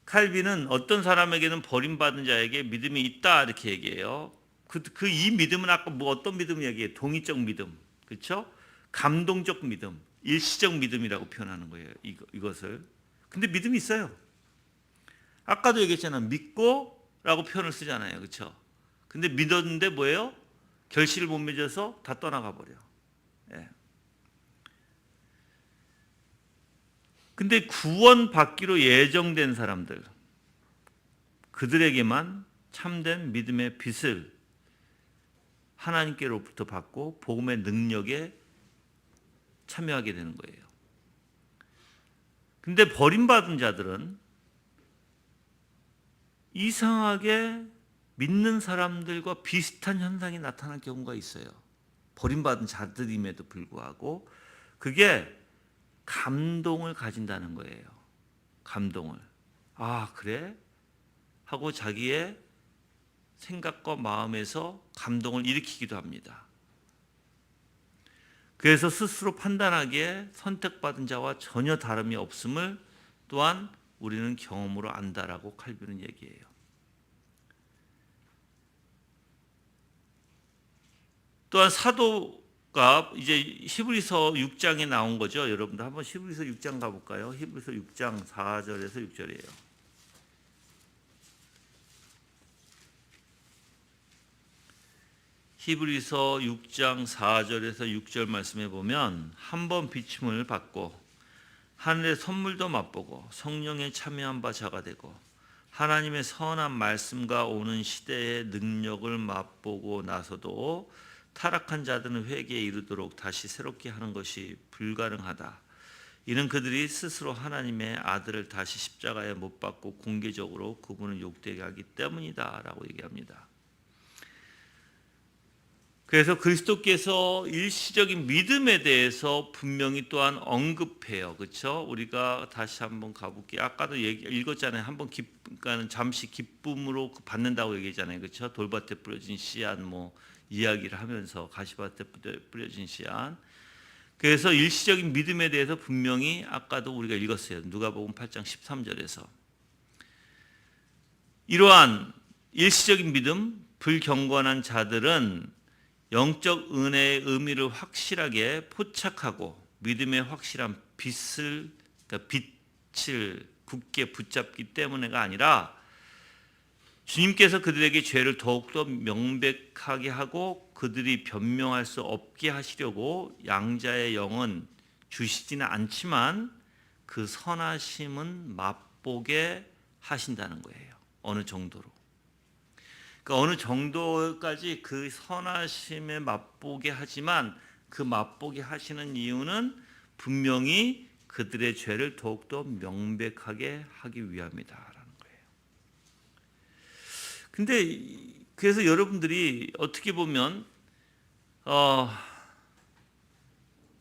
Speaker 1: 칼빈은 어떤 사람에게는 버림받은 자에게 믿음이 있다 이렇게 얘기해요. 이 믿음은 아까 뭐 어떤 믿음 얘기해요? 동의적 믿음, 그렇죠? 감동적 믿음, 일시적 믿음이라고 표현하는 거예요. 이것을. 근데 믿음이 있어요. 아까도 얘기했잖아요. 믿고라고 표현을 쓰잖아요, 그렇죠? 근데 믿었는데 뭐예요? 결실을 못 맺어서 다 떠나가 버려. 예. 근데 구원받기로 예정된 사람들, 그들에게만 참된 믿음의 빛을 하나님께로부터 받고 복음의 능력에 참여하게 되는 거예요. 근데 버림받은 자들은 이상하게 믿는 사람들과 비슷한 현상이 나타날 경우가 있어요. 버림받은 자들임에도 불구하고 그게 감동을 가진다는 거예요. 감동을. 아, 그래? 하고 자기의 생각과 마음에서 감동을 일으키기도 합니다. 그래서 스스로 판단하기에 선택받은 자와 전혀 다름이 없음을 또한 우리는 경험으로 안다라고 칼빈은 얘기해요. 또한 사도가 이제 히브리서 6장에 나온 거죠. 여러분들 한번 히브리서 6장 가볼까요? 히브리서 6장 4절에서 6절이에요. 히브리서 6장 4절에서 6절 말씀에 보면 한 번 비춤을 받고 하늘의 선물도 맛보고 성령에 참여한 바 자가 되고 하나님의 선한 말씀과 오는 시대의 능력을 맛보고 나서도 타락한 자들은 회개에 이르도록 다시 새롭게 하는 것이 불가능하다. 이는 그들이 스스로 하나님의 아들을 다시 십자가에 못 박고 공개적으로 그분을 욕되게 하기 때문이다 라고 얘기합니다. 그래서 그리스도께서 일시적인 믿음에 대해서 분명히 또한 언급해요. 그렇죠? 우리가 다시 한번 가볼게요. 아까도 읽었잖아요. 한번 그러니까 잠시 기쁨으로 받는다고 얘기했잖아요. 그렇죠? 돌밭에 뿌려진 씨앗 이야기를 하면서 가시밭에 뿌려진 씨앗. 그래서 일시적인 믿음에 대해서 분명히 아까도 우리가 읽었어요. 누가복음 8장 13절에서 이러한 일시적인 믿음, 불경건한 자들은 영적 은혜의 의미를 확실하게 포착하고 믿음의 확실한 빛을 굳게 붙잡기 때문에가 아니라 주님께서 그들에게 죄를 더욱더 명백하게 하고 그들이 변명할 수 없게 하시려고 양자의 영은 주시지는 않지만 그 선하심은 맛보게 하신다는 거예요. 어느 정도로. 그러니까 어느 정도까지 그 선하심에 맛보게 하지만 그 맛보게 하시는 이유는 분명히 그들의 죄를 더욱더 명백하게 하기 위함이다라는 거예요. 근데 그래서 여러분들이 어떻게 보면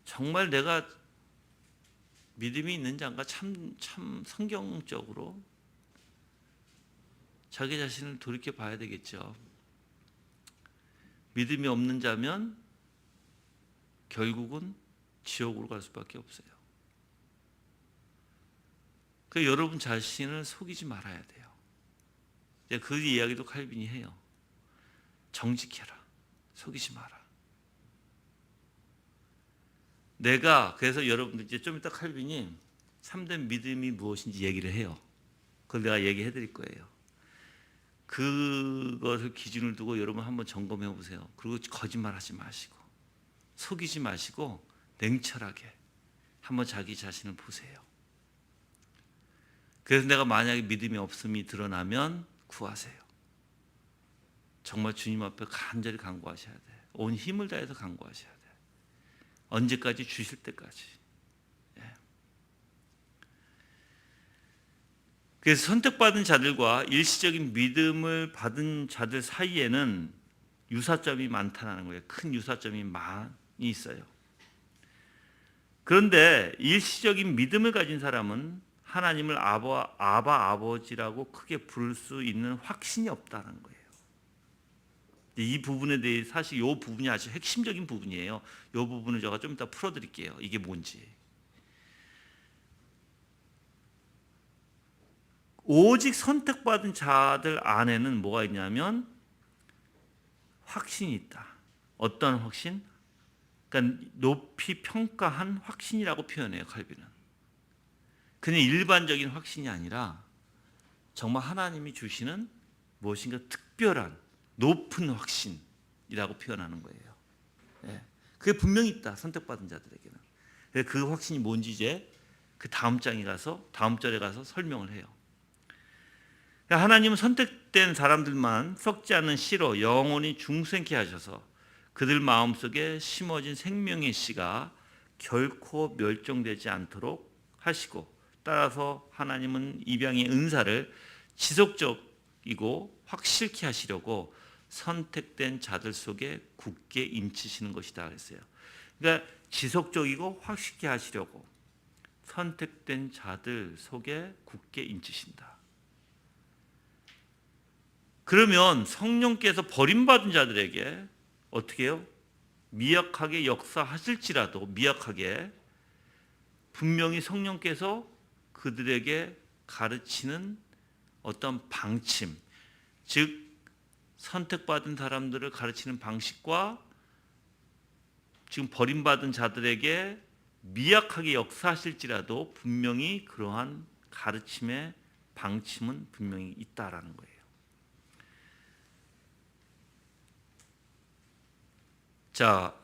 Speaker 1: 정말 내가 믿음이 있는 자인가 참 성경적으로 자기 자신을 돌이켜 봐야 되겠죠. 믿음이 없는 자면 결국은 지옥으로 갈 수밖에 없어요. 그러니까 여러분 자신을 속이지 말아야 돼요. 그 이야기도 칼빈이 해요. 정직해라. 속이지 마라. 그래서 여러분들 이제 좀 이따 칼빈이 참된 믿음이 무엇인지 얘기를 해요. 그걸 내가 얘기해 드릴 거예요. 그것을 기준을 두고 여러분 한번 점검해 보세요. 그리고 거짓말하지 마시고 속이지 마시고 냉철하게 한번 자기 자신을 보세요. 그래서 내가 만약에 믿음이 없음이 드러나면 구하세요. 정말 주님 앞에 간절히 간구하셔야 돼요. 온 힘을 다해서 간구하셔야 돼요. 언제까지? 주실 때까지. 그래서 선택받은 자들과 일시적인 믿음을 받은 자들 사이에는 유사점이 많다는 거예요. 큰 유사점이 많이 있어요. 그런데 일시적인 믿음을 가진 사람은 하나님을 아버지라고 크게 부를 수 있는 확신이 없다는 거예요. 이 부분에 대해 사실 이 부분이 아주 핵심적인 부분이에요. 이 부분을 제가 좀 이따 풀어드릴게요. 이게 뭔지. 오직 선택받은 자들 안에는 뭐가 있냐면 확신이 있다. 어떤 확신? 그러니까 높이 평가한 확신이라고 표현해요. 칼빈은. 그냥 일반적인 확신이 아니라 정말 하나님이 주시는 무엇인가 특별한 높은 확신이라고 표현하는 거예요. 그게 분명히 있다. 선택받은 자들에게는. 그 확신이 뭔지 이제 그 다음 절에 가서 설명을 해요. 하나님은 선택된 사람들만 썩지 않는 씨로 영원히 중생케 하셔서 그들 마음속에 심어진 생명의 씨가 결코 멸종되지 않도록 하시고, 따라서 하나님은 입양의 은사를 지속적이고 확실케 하시려고 선택된 자들 속에 굳게 인치시는 것이다 그랬어요. 그러니까 지속적이고 확실케 하시려고 선택된 자들 속에 굳게 인치신다. 그러면 성령께서 버림받은 자들에게 어떻게 해요? 미약하게 역사하실지라도 미약하게 분명히 성령께서 그들에게 가르치는 어떤 방침, 즉 선택받은 사람들을 가르치는 방식과 지금 버림받은 자들에게 미약하게 역사하실지라도 분명히 그러한 가르침의 방침은 분명히 있다라는 거예요. 자,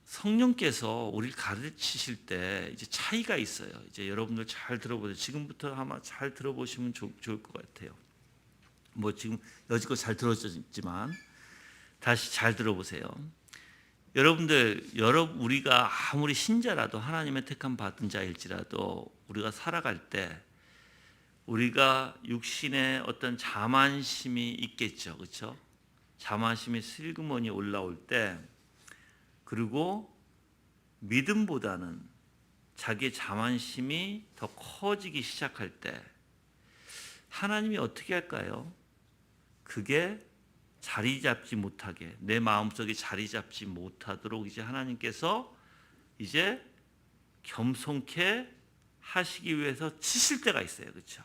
Speaker 1: 성령께서 우리를 가르치실 때 이제 차이가 있어요. 이제 여러분들 잘 들어보세요. 지금부터 아마 잘 들어보시면 좋을 것 같아요. 뭐 지금 여지껏 잘 들었지만 다시 잘 들어보세요. 여러분들, 우리가 아무리 신자라도 하나님의 택함 받은 자일지라도 우리가 살아갈 때 우리가 육신의 어떤 자만심이 있겠죠, 그렇죠? 자만심이 슬그머니 올라올 때, 그리고 믿음보다는 자기의 자만심이 더 커지기 시작할 때 하나님이 어떻게 할까요? 그게 자리 잡지 못하게, 내 마음속에 자리 잡지 못하도록 이제 하나님께서 이제 겸손케 하시기 위해서 치실 때가 있어요. 그렇죠?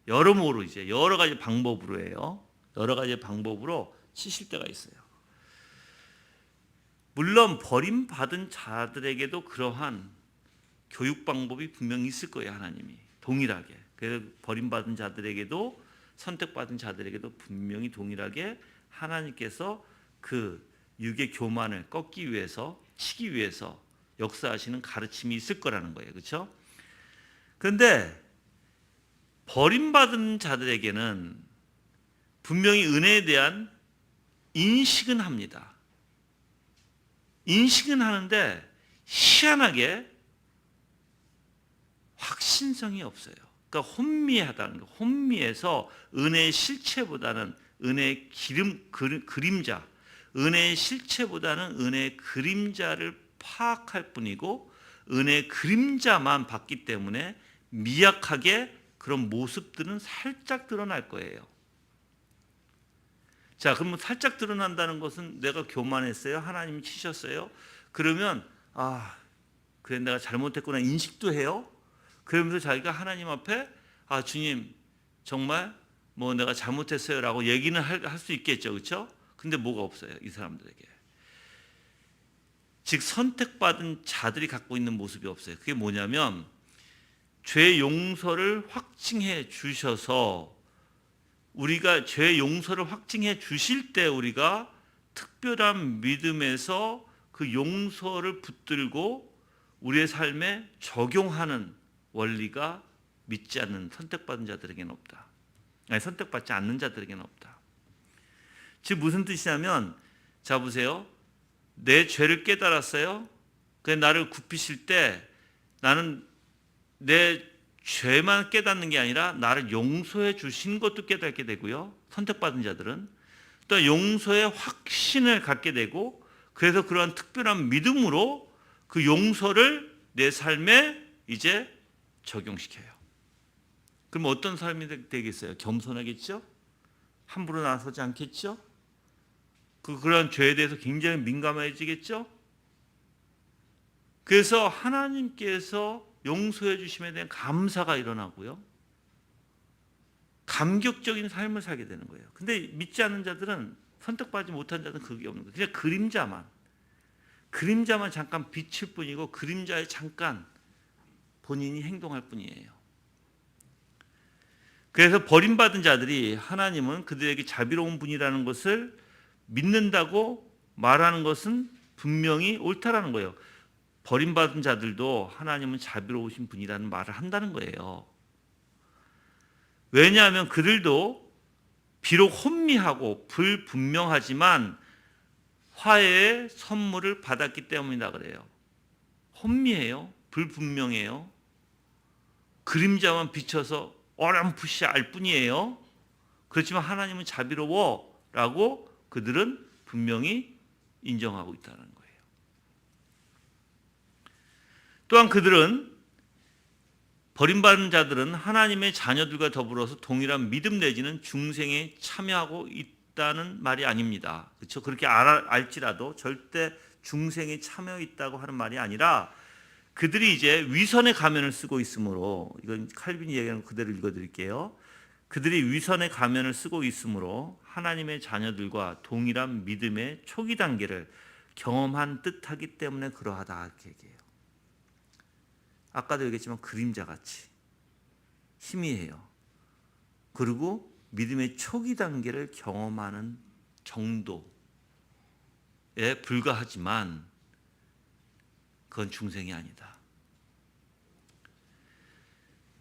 Speaker 1: 여러모로 이제 여러 가지 방법으로 해요. 여러 가지 방법으로 치실 때가 있어요. 물론 버림받은 자들에게도 그러한 교육 방법이 분명히 있을 거예요. 하나님이 동일하게. 그래서 버림받은 자들에게도 선택받은 자들에게도 분명히 동일하게 하나님께서 그 육의 교만을 꺾기 위해서, 치기 위해서 역사하시는 가르침이 있을 거라는 거예요. 그렇죠? 그런데 버림받은 자들에게는 분명히 은혜에 대한 인식은 합니다. 인식은 하는데 희한하게 확신성이 없어요. 그러니까 혼미하다는 거. 혼미해서 은혜의 실체보다는 은혜의 그림자, 은혜의 실체보다는 은혜의 그림자를 파악할 뿐이고 은혜의 그림자만 봤기 때문에 미약하게 그런 모습들은 살짝 드러날 거예요. 자, 그러면 살짝 드러난다는 것은 내가 교만했어요? 하나님이 치셨어요? 그러면 그래 내가 잘못했구나 인식도 해요. 그러면서 자기가 하나님 앞에 주님 정말 뭐 내가 잘못했어요라고 얘기는 할 수 있겠죠. 그렇죠? 근데 뭐가 없어요. 이 사람들에게. 즉 선택받은 자들이 갖고 있는 모습이 없어요. 그게 뭐냐면 죄 용서를 확증해 주셔서 우리가 죄 용서를 확증해 주실 때 우리가 특별한 믿음에서 그 용서를 붙들고 우리의 삶에 적용하는 원리가 믿지 않는 선택받은 자들에게는 없다. 아니, 선택받지 않는 자들에게는 없다. 즉 무슨 뜻이냐면, 자 보세요. 내 죄를 깨달았어요. 그래서 나를 굽히실 때 나는 내 죄만 깨닫는 게 아니라 나를 용서해 주신 것도 깨닫게 되고요. 선택받은 자들은 또 용서의 확신을 갖게 되고, 그래서 그러한 특별한 믿음으로 그 용서를 내 삶에 이제 적용시켜요. 그럼 어떤 삶이 되겠어요? 겸손하겠죠? 함부로 나서지 않겠죠? 그러한 죄에 대해서 굉장히 민감해지겠죠? 그래서 하나님께서 용서해 주심에 대한 감사가 일어나고요. 감격적인 삶을 살게 되는 거예요. 근데 믿지 않는 자들은, 선택받지 못한 자들은 그게 없는 거예요. 그냥 그림자만 잠깐 비칠 뿐이고, 그림자에 잠깐 본인이 행동할 뿐이에요. 그래서 버림받은 자들이 하나님은 그들에게 자비로운 분이라는 것을 믿는다고 말하는 것은 분명히 옳다라는 거예요. 버림받은 자들도 하나님은 자비로우신 분이라는 말을 한다는 거예요. 왜냐하면 그들도 비록 혼미하고 불분명하지만 화해의 선물을 받았기 때문이다 그래요. 혼미해요. 불분명해요. 그림자만 비춰서 어렴풋이 알 뿐이에요. 그렇지만 하나님은 자비로워라고 그들은 분명히 인정하고 있다는 거예요. 또한 그들은, 버림받은 자들은 하나님의 자녀들과 더불어서 동일한 믿음 내지는 중생에 참여하고 있다는 말이 아닙니다. 그렇죠? 그렇게 알지라도 절대 중생에 참여 있다고 하는 말이 아니라, 그들이 이제 위선의 가면을 쓰고 있으므로, 이건 칼빈이 얘기하는 거 그대로 읽어드릴게요. 그들이 위선의 가면을 쓰고 있으므로 하나님의 자녀들과 동일한 믿음의 초기 단계를 경험한 듯하기 때문에 그러하다, 이렇게 얘기해요. 아까도 얘기했지만 그림자같이 희미해요. 그리고 믿음의 초기 단계를 경험하는 정도에 불과하지만 그건 중생이 아니다.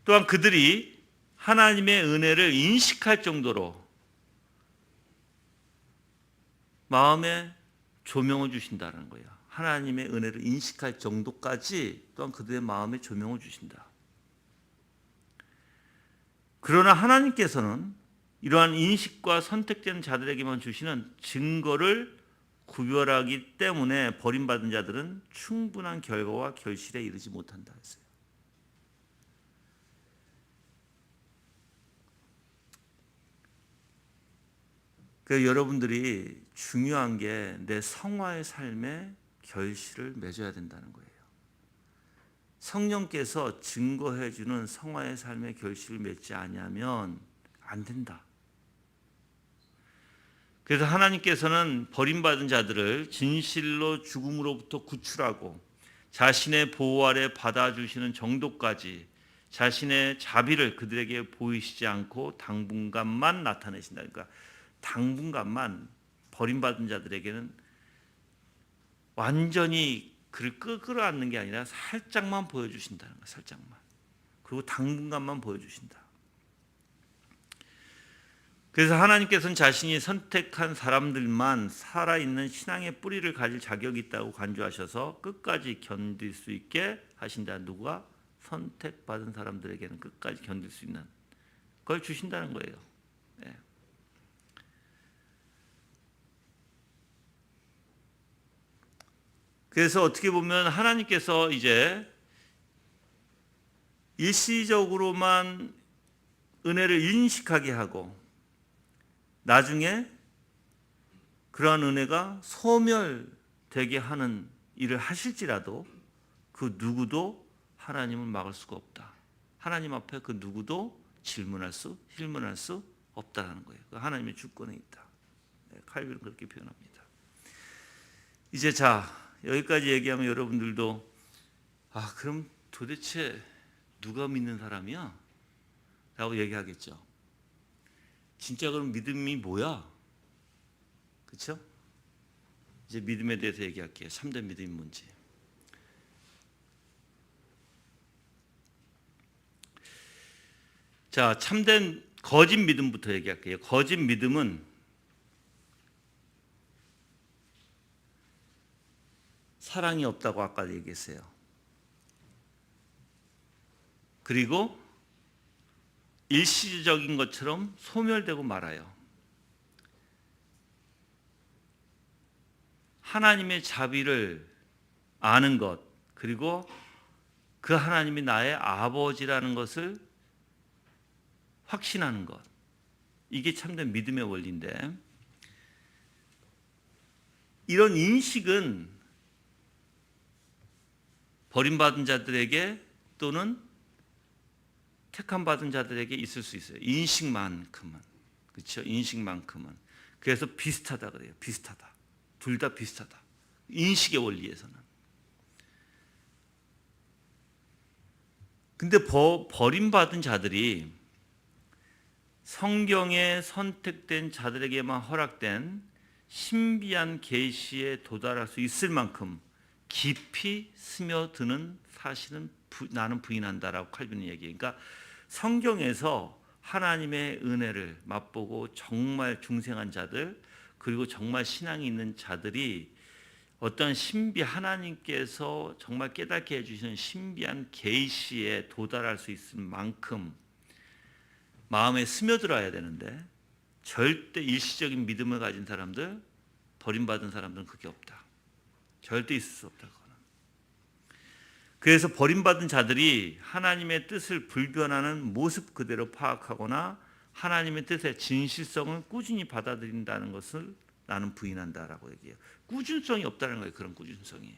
Speaker 1: 또한 그들이 하나님의 은혜를 인식할 정도로 마음에 조명을 주신다는 거예요. 하나님의 은혜를 인식할 정도까지 또한 그들의 마음에 조명을 주신다. 그러나 하나님께서는 이러한 인식과 선택된 자들에게만 주시는 증거를 구별하기 때문에 버림받은 자들은 충분한 결과와 결실에 이르지 못한다 했어요. 그래서 여러분들이 중요한 게 내 성화의 삶에 결실을 맺어야 된다는 거예요. 성령께서 증거해 주는 성화의 삶의 결실을 맺지 않으면 안 된다. 그래서 하나님께서는 버림받은 자들을 진실로 죽음으로부터 구출하고 자신의 보호 아래 받아주시는 정도까지 자신의 자비를 그들에게 보이시지 않고 당분간만 나타내신다. 그러니까 당분간만 버림받은 자들에게는 완전히 그를 끌어안는 게 아니라 살짝만 보여주신다는 거예요. 살짝만. 그리고 당분간만 보여주신다. 그래서 하나님께서는 자신이 선택한 사람들만 살아있는 신앙의 뿌리를 가질 자격이 있다고 간주하셔서 끝까지 견딜 수 있게 하신다. 누가? 선택받은 사람들에게는 끝까지 견딜 수 있는 그걸 주신다는 거예요. 네. 그래서 어떻게 보면 하나님께서 이제 일시적으로만 은혜를 인식하게 하고 나중에 그러한 은혜가 소멸되게 하는 일을 하실지라도 그 누구도 하나님을 막을 수가 없다. 하나님 앞에 그 누구도 질문할 수 없다는 거예요. 하나님의 주권에 있다. 칼빈은 그렇게 표현합니다. 이제 여기까지 얘기하면 여러분들도 그럼 도대체 누가 믿는 사람이야? 라고 얘기하겠죠. 진짜 그럼 믿음이 뭐야? 그렇죠? 이제 믿음에 대해서 얘기할게요. 참된 믿음이 뭔지. 자, 참된 거짓 믿음부터 얘기할게요. 거짓 믿음은 사랑이 없다고 아까 얘기했어요. 그리고 일시적인 것처럼 소멸되고 말아요. 하나님의 자비를 아는 것, 그리고 그 하나님이 나의 아버지라는 것을 확신하는 것, 이게 참된 믿음의 원리인데, 이런 인식은 버림받은 자들에게 또는 택함받은 자들에게 있을 수 있어요. 인식만큼은. 그렇죠? 인식만큼은. 그래서 비슷하다 그래요. 비슷하다. 둘 다 비슷하다. 인식의 원리에서는. 근데 버림받은 자들이 성경에 선택된 자들에게만 허락된 신비한 계시에 도달할 수 있을 만큼 깊이 스며드는 사실은 나는 부인한다라고 칼빈은 얘기해요. 그러니까 성경에서 하나님의 은혜를 맛보고 정말 중생한 자들, 그리고 정말 신앙이 있는 자들이 어떤 하나님께서 정말 깨닫게 해주신 신비한 계시에 도달할 수 있을 만큼 마음에 스며들어야 되는데, 절대 일시적인 믿음을 가진 사람들, 버림받은 사람들은 그게 없다. 절대 있을 수 없다. 그거는. 그래서 버림받은 자들이 하나님의 뜻을 불변하는 모습 그대로 파악하거나 하나님의 뜻의 진실성을 꾸준히 받아들인다는 것을 나는 부인한다라고 얘기해요. 꾸준성이 없다는 거예요. 그런 꾸준성이.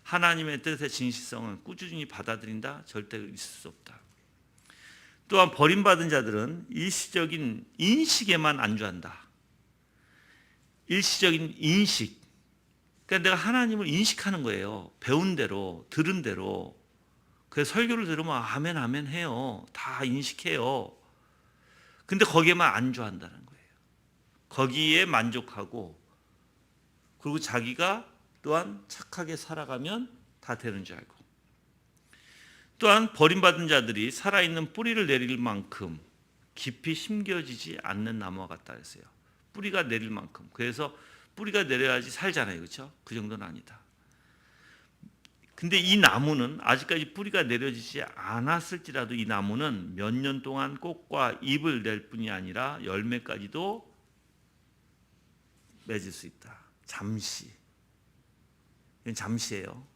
Speaker 1: 하나님의 뜻의 진실성을 꾸준히 받아들인다? 절대 있을 수 없다. 또한 버림받은 자들은 일시적인 인식에만 안주한다. 일시적인 인식. 그러니까 내가 하나님을 인식하는 거예요. 배운 대로, 들은 대로. 그래서 설교를 들으면 아멘 아멘 해요. 다 인식해요. 근데 거기에만 안주한다는 거예요. 거기에 만족하고, 그리고 자기가 또한 착하게 살아가면 다 되는 줄 알고. 또한 버림받은 자들이 살아있는 뿌리를 내릴 만큼 깊이 심겨지지 않는 나무와 같다 했어요. 뿌리가 내릴 만큼. 그래서 뿌리가 내려야지 살잖아요. 그렇죠? 그 정도는 아니다. 근데 이 나무는 아직까지 뿌리가 내려지지 않았을지라도 이 나무는 몇 년 동안 꽃과 잎을 낼 뿐이 아니라 열매까지도 맺을 수 있다. 잠시. 이건 잠시예요.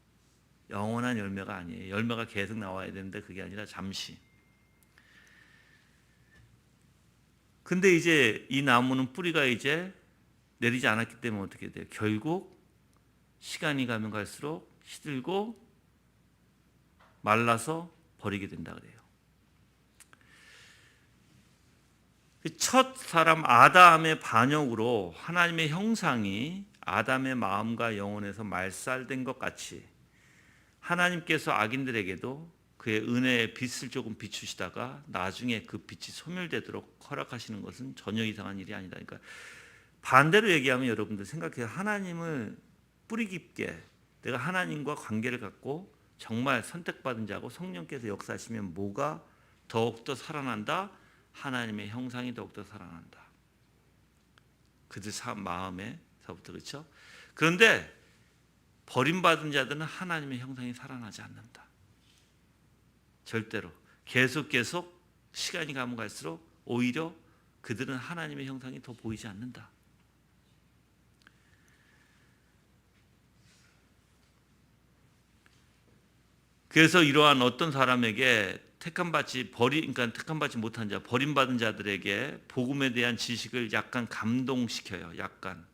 Speaker 1: 영원한 열매가 아니에요. 열매가 계속 나와야 되는데 그게 아니라 잠시. 근데 이제 이 나무는 뿌리가 이제 내리지 않았기 때문에 어떻게 돼요? 결국 시간이 가면 갈수록 시들고 말라서 버리게 된다 그래요. 첫 사람 아담의 반역으로 하나님의 형상이 아담의 마음과 영혼에서 말살된 것 같이 하나님께서 악인들에게도 그의 은혜의 빛을 조금 비추시다가 나중에 그 빛이 소멸되도록 허락하시는 것은 전혀 이상한 일이 아니다. 그러니까 반대로 얘기하면 여러분들 생각해요. 하나님을 뿌리 깊게 내가 하나님과 관계를 갖고 정말 선택받은 자고 성령께서 역사하시면 뭐가 더욱더 살아난다? 하나님의 형상이 더욱더 살아난다. 그들 마음에서부터. 그렇죠? 그런데 버림받은 자들은 하나님의 형상이 살아나지 않는다. 절대로. 계속 시간이 가면 갈수록 오히려 그들은 하나님의 형상이 더 보이지 않는다. 그래서 이러한 어떤 사람에게 그러니까 택함받지 못한 자, 버림받은 자들에게 복음에 대한 지식을 약간 감동시켜요. 약간.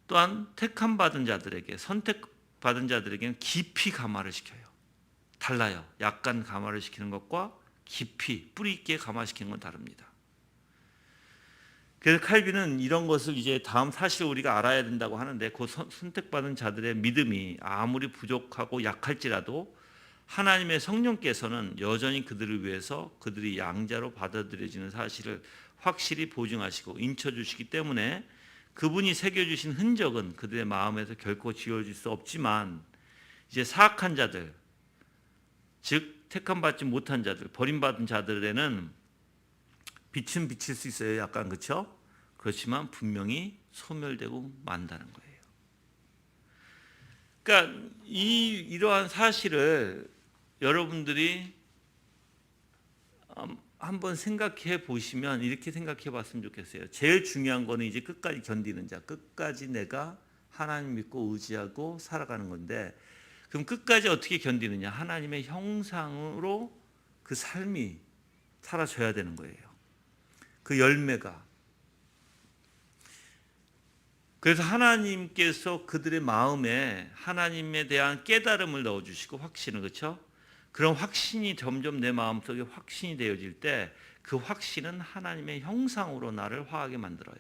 Speaker 1: 또한 택함받은 자들에게, 선택받은 자들에게는 깊이 감화를 시켜요. 달라요. 약간 감화를 시키는 것과 깊이 뿌리 있게 감화시키는 건 다릅니다. 그래서 칼빈은 이런 것을 이제 다음 사실을 우리가 알아야 된다고 하는데, 그 선택받은 자들의 믿음이 아무리 부족하고 약할지라도 하나님의 성령께서는 여전히 그들을 위해서 그들이 양자로 받아들여지는 사실을 확실히 보증하시고 인쳐주시기 때문에 그분이 새겨주신 흔적은 그들의 마음에서 결코 지워질 수 없지만 이제 사악한 자들, 즉 택함받지 못한 자들, 버림받은 자들에는 빛은 비칠 수 있어요. 약간 그렇죠? 그렇지만 분명히 소멸되고 만다는 거예요. 그러니까 이러한 사실을 여러분들이 한번 생각해 보시면 이렇게 생각해 봤으면 좋겠어요. 제일 중요한 거는 이제 끝까지 견디는 자, 끝까지 내가 하나님 믿고 의지하고 살아가는 건데, 그럼 끝까지 어떻게 견디느냐? 하나님의 형상으로 그 삶이 살아져야 되는 거예요. 그 열매가. 그래서 하나님께서 그들의 마음에 하나님에 대한 깨달음을 넣어주시고 확신을, 그렇죠? 그런 확신이 점점 내 마음속에 확신이 되어질 때 그 확신은 하나님의 형상으로 나를 화하게 만들어요.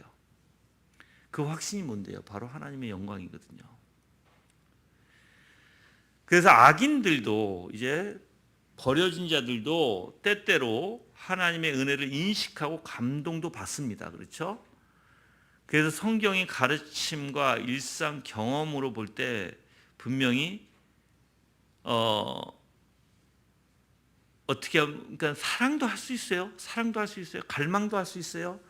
Speaker 1: 그 확신이 뭔데요? 바로 하나님의 영광이거든요. 그래서 악인들도, 이제 버려진 자들도 때때로 하나님의 은혜를 인식하고 감동도 받습니다. 그렇죠? 그래서 성경의 가르침과 일상 경험으로 볼 때 분명히 어떻게 하면, 그러니까 사랑도 할 수 있어요. 사랑도 할 수 있어요. 갈망도 할 수 있어요.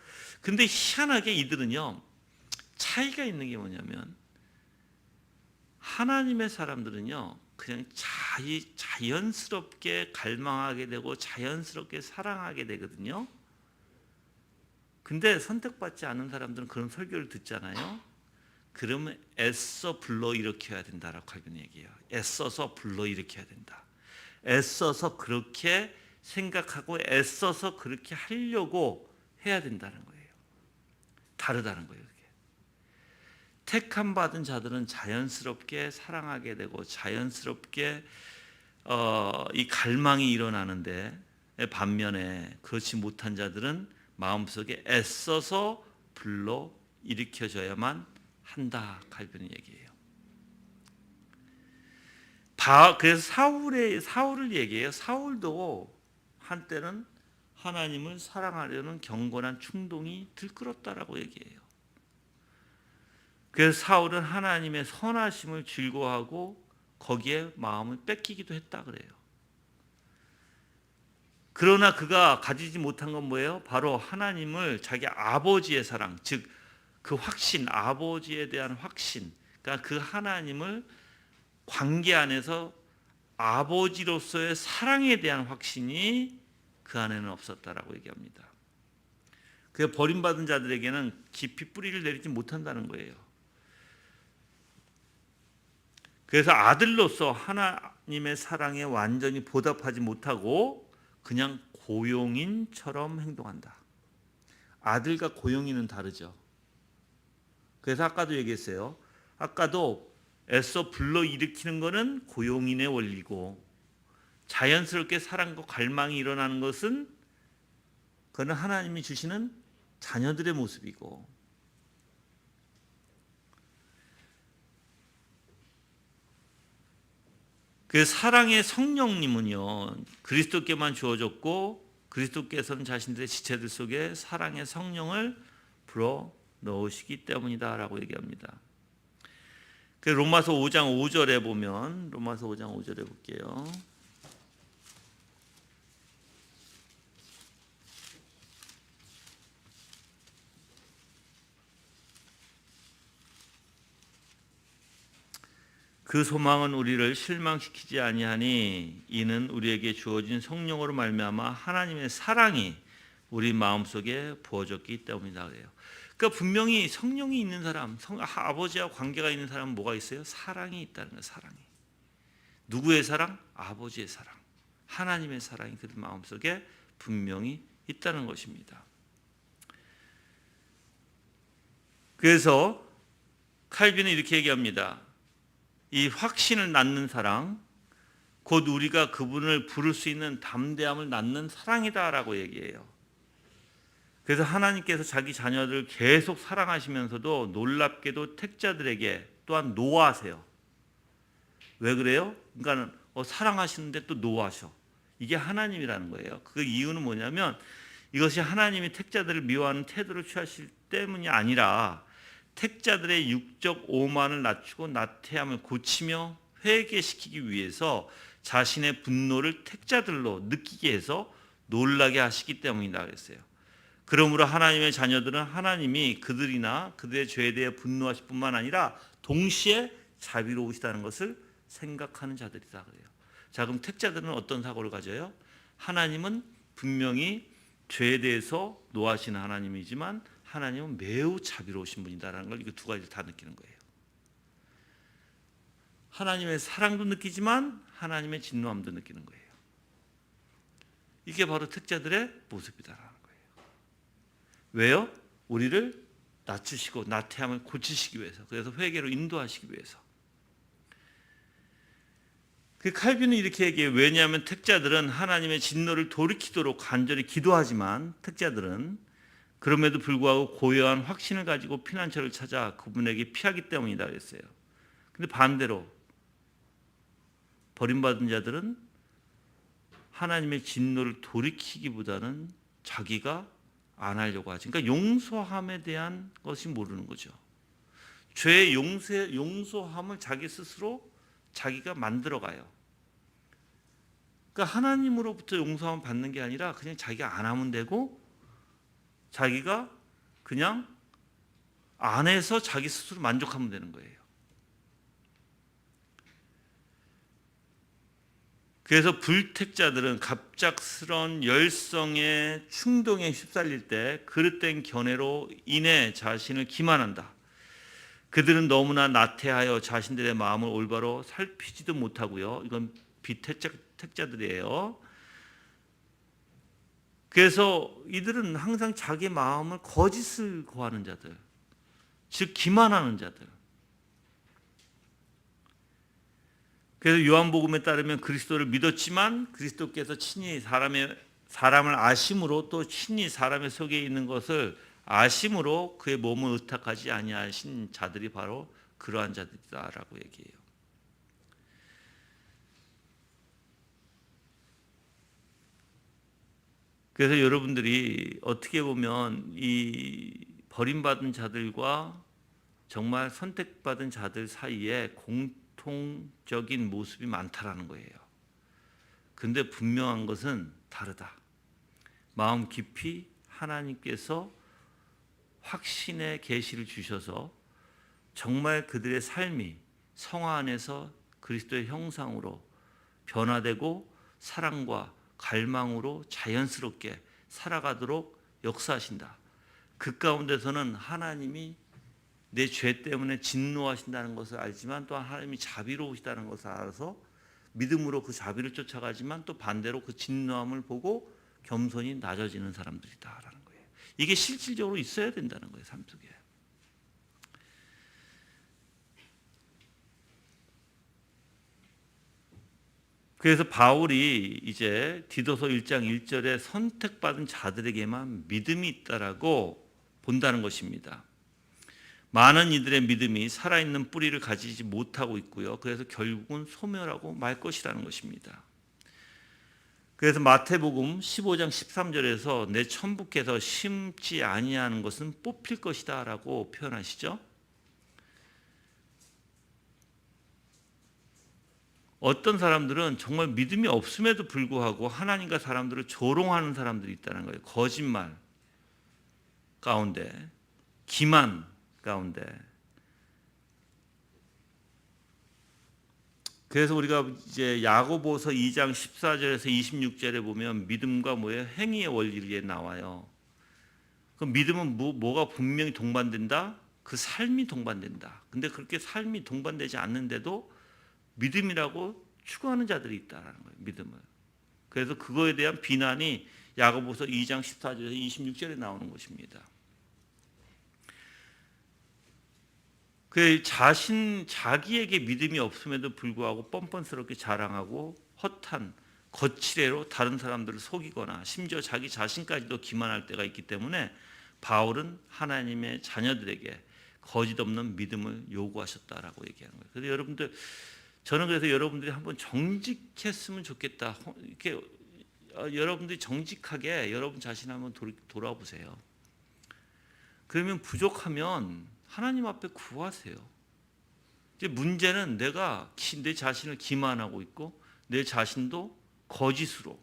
Speaker 1: 근데 희한하게 이들은요, 차이가 있는 게 뭐냐면, 하나님의 사람들은요, 그냥 자연스럽게 갈망하게 되고 자연스럽게 사랑하게 되거든요. 근데 선택받지 않은 사람들은 그런 설교를 듣잖아요. 그러면 애써 불러일으켜야 된다라고 칼빈이 얘기해요. 애써서 불러일으켜야 된다. 애써서 그렇게 생각하고 애써서 그렇게 하려고 해야 된다는 거예요. 다르다는 거예요. 그게. 택함 받은 자들은 자연스럽게 사랑하게 되고 자연스럽게 이 갈망이 일어나는데, 반면에 그렇지 못한 자들은 마음속에 애써서 불러 일으켜져야만 한다. 칼빈이 얘기해요. 그래서 사울을 얘기해요. 사울도 한때는 하나님을 사랑하려는 경건한 충동이 들끓었다라고 얘기해요. 그래서 사울은 하나님의 선하심을 즐거워하고 거기에 마음을 뺏기기도 했다 그래요. 그러나 그가 가지지 못한 건 뭐예요? 바로 하나님을 자기 아버지의 사랑, 즉 그 확신, 아버지에 대한 확신, 그러니까 그 하나님을 관계 안에서 아버지로서의 사랑에 대한 확신이 그 안에는 없었다라고 얘기합니다. 그 버림받은 자들에게는 깊이 뿌리를 내리지 못한다는 거예요. 그래서 아들로서 하나님의 사랑에 완전히 보답하지 못하고 그냥 고용인처럼 행동한다. 아들과 고용인은 다르죠. 그래서 아까도 얘기했어요. 아까도 애써 불러일으키는 것은 고용인의 원리고, 자연스럽게 사랑과 갈망이 일어나는 것은 그는 하나님이 주시는 자녀들의 모습이고, 그 사랑의 성령님은요, 그리스도께만 주어졌고 그리스도께서는 자신들의 지체들 속에 사랑의 성령을 불어 넣으시기 때문이다라고 얘기합니다. 그 로마서 5장 5절에 보면, 로마서 5장 5절에 볼게요. 그 소망은 우리를 실망시키지 아니하니 이는 우리에게 주어진 성령으로 말미암아 하나님의 사랑이 우리 마음속에 부어졌기 때문이다 그래요. 그러니까 분명히 성령이 있는 사람, 아버지와 관계가 있는 사람은 뭐가 있어요? 사랑이 있다는 거예요. 사랑이. 누구의 사랑? 아버지의 사랑. 하나님의 사랑이 그들 마음속에 분명히 있다는 것입니다. 그래서 칼빈은 이렇게 얘기합니다. 이 확신을 낳는 사랑, 곧 우리가 그분을 부를 수 있는 담대함을 낳는 사랑이다라고 얘기해요. 그래서 하나님께서 자기 자녀들을 계속 사랑하시면서도 놀랍게도 택자들에게 또한 노하세요. 왜 그래요? 그러니까 사랑하시는데 또 노하셔. 이게 하나님이라는 거예요. 그 이유는 뭐냐면 이것이 하나님이 택자들을 미워하는 태도를 취하실 때문이 아니라 택자들의 육적 오만을 낮추고 나태함을 고치며 회개시키기 위해서 자신의 분노를 택자들로 느끼게 해서 놀라게 하시기 때문이다 그랬어요. 그러므로 하나님의 자녀들은 하나님이 그들이나 그들의 죄에 대해 분노하실 뿐만 아니라 동시에 자비로우시다는 것을 생각하는 자들이다 그래요. 자, 그럼 택자들은 어떤 사고를 가져요? 하나님은 분명히 죄에 대해서 노하시는 하나님이지만 하나님은 매우 자비로우신 분이다라는 걸 이거 두 가지를 다 느끼는 거예요. 하나님의 사랑도 느끼지만 하나님의 진노함도 느끼는 거예요. 이게 바로 택자들의 모습이다라는 거예요. 왜요? 우리를 낮추시고 나태함을 고치시기 위해서, 그래서 회개로 인도하시기 위해서. 그 칼빈은 이렇게 얘기해요. 왜냐하면 택자들은 하나님의 진노를 돌이키도록 간절히 기도하지만 택자들은 그럼에도 불구하고 고요한 확신을 가지고 피난처를 찾아 그분에게 피하기 때문이다 그랬어요. 근데 반대로 버림받은 자들은 하나님의 진노를 돌이키기보다는 자기가 안 하려고 하지. 그러니까 용서함에 대한 것이 모르는 거죠. 죄의 용서함을 자기 스스로 자기가 만들어가요. 그러니까 하나님으로부터 용서함을 받는 게 아니라 그냥 자기가 안 하면 되고 자기가 그냥 안 해서 자기 스스로 만족하면 되는 거예요. 그래서 불택자들은 갑작스런 열성의 충동에 휩쓸릴 때 그릇된 견해로 인해 자신을 기만한다. 그들은 너무나 나태하여 자신들의 마음을 올바로 살피지도 못하고요. 이건 비택자들이에요. 그래서 이들은 항상 자기 마음을 거짓을 고하는 자들, 즉 기만하는 자들. 그래서 요한복음에 따르면 그리스도를 믿었지만 그리스도께서 친히 사람을 아심으로 또 친히 사람의 속에 있는 것을 아심으로 그의 몸을 의탁하지 아니하신 자들이 바로 그러한 자들이다라고 얘기해요. 그래서 여러분들이 어떻게 보면 이 버림받은 자들과 정말 선택받은 자들 사이에 공통적인 모습이 많다라는 거예요. 근데 분명한 것은 다르다. 마음 깊이 하나님께서 확신의 계시를 주셔서 정말 그들의 삶이 성화 안에서 그리스도의 형상으로 변화되고 사랑과 갈망으로 자연스럽게 살아가도록 역사하신다. 그 가운데서는 하나님이 내 죄 때문에 진노하신다는 것을 알지만 또한 하나님이 자비로우시다는 것을 알아서 믿음으로 그 자비를 쫓아가지만 또 반대로 그 진노함을 보고 겸손히 낮아지는 사람들이다라는 거예요. 이게 실질적으로 있어야 된다는 거예요, 삶 속에. 그래서 바울이 이제 디도서 1장 1절에 선택받은 자들에게만 믿음이 있다라고 본다는 것입니다. 많은 이들의 믿음이 살아있는 뿌리를 가지지 못하고 있고요. 그래서 결국은 소멸하고 말 것이라는 것입니다. 그래서 마태복음 15장 13절에서 내 천부께서 심지 아니하는 것은 뽑힐 것이다 라고 표현하시죠. 어떤 사람들은 정말 믿음이 없음에도 불구하고 하나님과 사람들을 조롱하는 사람들이 있다는 거예요. 거짓말 가운데, 기만 가운데. 그래서 우리가 이제 야고보서 2장 14절에서 26절에 보면 믿음과 뭐예요? 행위의 원리에 나와요. 그 믿음은 뭐가 분명히 동반된다? 그 삶이 동반된다. 근데 그렇게 삶이 동반되지 않는데도 믿음이라고 추구하는 자들이 있다는 거예요. 믿음을. 그래서 그거에 대한 비난이 야고보서 2장 14절에서 26절에 나오는 것입니다. 그 자기에게 믿음이 없음에도 불구하고 뻔뻔스럽게 자랑하고 헛한 거칠애로 다른 사람들을 속이거나 심지어 자기 자신까지도 기만할 때가 있기 때문에 바울은 하나님의 자녀들에게 거짓 없는 믿음을 요구하셨다라고 얘기하는 거예요. 그래서 여러분들 저는 그래서 여러분들이 한번 정직했으면 좋겠다. 이렇게 여러분들이 정직하게 여러분 자신 한번 돌아보세요. 그러면 부족하면 하나님 앞에 구하세요. 이제 문제는 내가 내 자신을 기만하고 있고 내 자신도 거짓으로,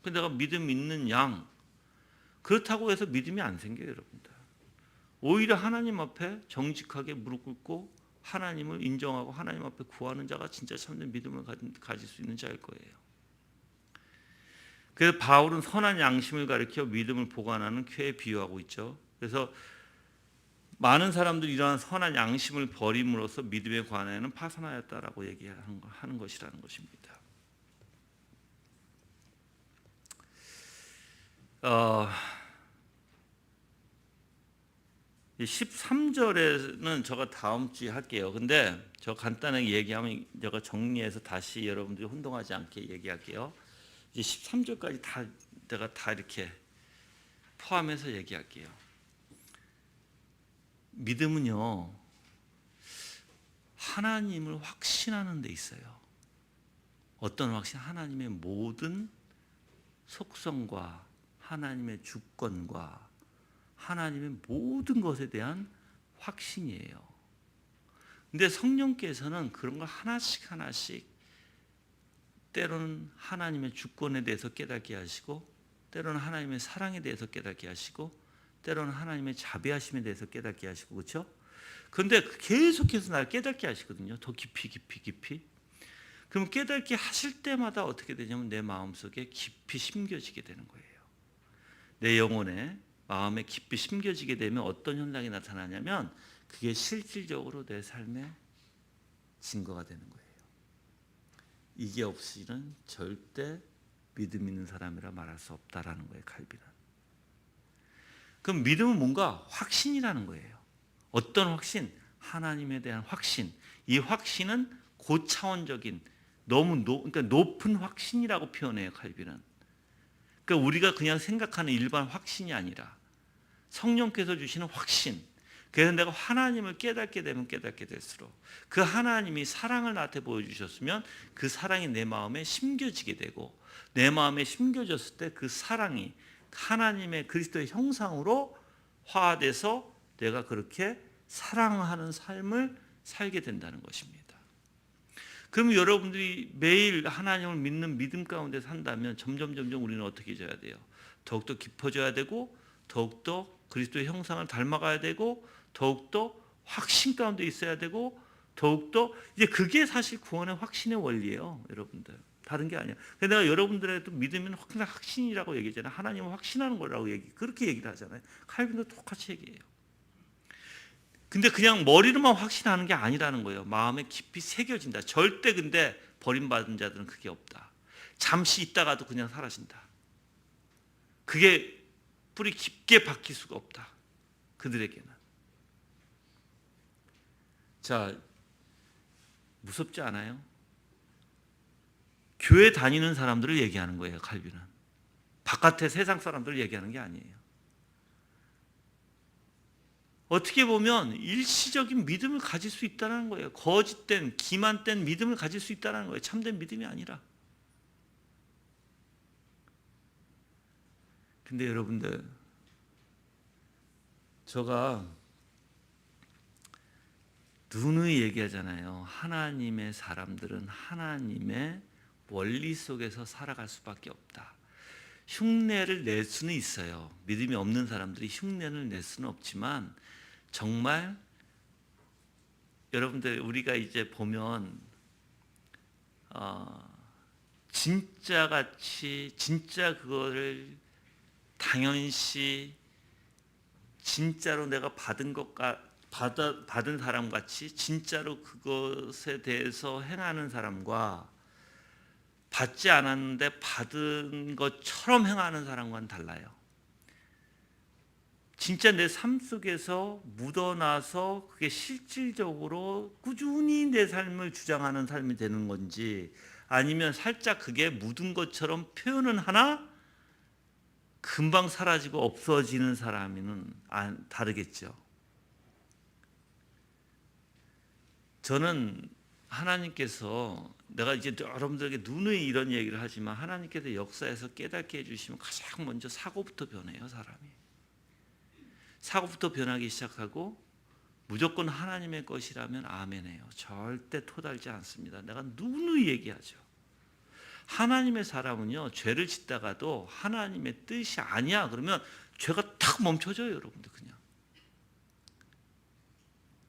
Speaker 1: 내가 믿음 있는 양, 그렇다고 해서 믿음이 안 생겨요, 여러분들. 오히려 하나님 앞에 정직하게 무릎 꿇고 하나님을 인정하고 하나님 앞에 구하는 자가 진짜 참된 믿음을 가질 수 있는 자일 거예요. 그래서 바울은 선한 양심을 가리켜 믿음을 보관하는 쾌에 비유하고 있죠. 그래서 많은 사람들이 이러한 선한 양심을 버림으로써 믿음의 관해는 파산하였다라고 얘기하는 것이라는 것입니다. 13절에는 제가 다음 주에 할게요. 근데 저 간단하게 얘기하면 제가 정리해서 다시 여러분들이 혼동하지 않게 얘기할게요. 이제 13절까지 내가 다 이렇게 포함해서 얘기할게요. 믿음은요, 하나님을 확신하는 데 있어요. 어떤 확신? 하나님의 모든 속성과 하나님의 주권과 하나님의 모든 것에 대한 확신이에요. 근데 성령께서는 그런 걸 하나씩 때로는 하나님의 주권에 대해서 깨닫게 하시고, 때로는 하나님의 사랑에 대해서 깨닫게 하시고, 때로는 하나님의 자비하심에 대해서 깨닫게 하시고, 그렇죠? 그런데 계속해서 날 깨닫게 하시거든요. 더 깊이. 그럼 깨닫게 하실 때마다 어떻게 되냐면 내 마음속에 깊이 심겨지게 되는 거예요. 내 영혼에, 마음에 깊이 심겨지게 되면 어떤 현상이 나타나냐면 그게 실질적으로 내 삶의 증거가 되는 거예요. 이게 없이는 절대 믿음 있는 사람이라 말할 수 없다라는 거예요, 칼빈은. 그럼 믿음은 뭔가 확신이라는 거예요. 어떤 확신? 하나님에 대한 확신. 이 확신은 고차원적인, 그러니까 높은 확신이라고 표현해요, 칼빈은. 그러니까 우리가 그냥 생각하는 일반 확신이 아니라 성령께서 주시는 확신. 그래서 내가 하나님을 깨닫게 되면 깨닫게 될수록 그 하나님이 사랑을 나한테 보여주셨으면 그 사랑이 내 마음에 심겨지게 되고, 내 마음에 심겨졌을 때 그 사랑이 하나님의 그리스도의 형상으로 화돼서 내가 그렇게 사랑하는 삶을 살게 된다는 것입니다. 그럼 여러분들이 매일 하나님을 믿는 믿음 가운데 산다면 점점 우리는 어떻게 져야 돼요? 더욱더 깊어져야 되고, 더욱더 그리스도의 형상을 닮아가야 되고, 더욱더 확신 가운데 있어야 되고, 더욱더 이제 그게 사실 구원의 확신의 원리예요, 여러분들. 다른 게 아니야. 근데 내가 여러분들에도 믿으면 항상 확신이라고 얘기하잖아요. 하나님을 확신하는 거라고 그렇게 얘기를 하잖아요. 칼빈도 똑같이 얘기해요. 근데 그냥 머리로만 확신하는 게 아니라는 거예요. 마음에 깊이 새겨진다. 절대 근데 버림받은 자들은 그게 없다. 잠시 있다가도 그냥 사라진다. 그게 뿌리 깊게 박힐 수가 없다, 그들에게는. 자, 무섭지 않아요? 교회 다니는 사람들을 얘기하는 거예요, 칼빈은. 바깥의 세상 사람들을 얘기하는 게 아니에요. 어떻게 보면 일시적인 믿음을 가질 수 있다는 거예요. 거짓된, 기만된 믿음을 가질 수 있다는 거예요. 참된 믿음이 아니라. 근데 여러분들, 제가 누누이 얘기하잖아요. 하나님의 사람들은 하나님의 원리 속에서 살아갈 수밖에 없다. 흉내를 낼 수는 있어요. 믿음이 없는 사람들이 흉내를 낼 수는 없지만, 정말 여러분들, 우리가 이제 보면 진짜 그거를 당연시 진짜로 내가 받은 사람 같이 진짜로 그것에 대해서 행하는 사람과, 받지 않았는데 받은 것처럼 행하는 사람과는 달라요. 진짜 내 삶 속에서 묻어나서 그게 실질적으로 꾸준히 내 삶을 주장하는 삶이 되는 건지, 아니면 살짝 그게 묻은 것처럼 표현은 하나 금방 사라지고 없어지는 사람은 다르겠죠. 저는 하나님께서 내가 이제 여러분들에게 누누이 이런 얘기를 하지만 하나님께서 역사에서 깨닫게 해주시면 가장 먼저 사고부터 변해요. 사람이 사고부터 변하기 시작하고 무조건 하나님의 것이라면 아멘해요. 절대 토달지 않습니다. 내가 누누이 얘기하죠. 하나님의 사람은요, 죄를 짓다가도 하나님의 뜻이 아니야 그러면 죄가 탁 멈춰져요. 여러분들 그냥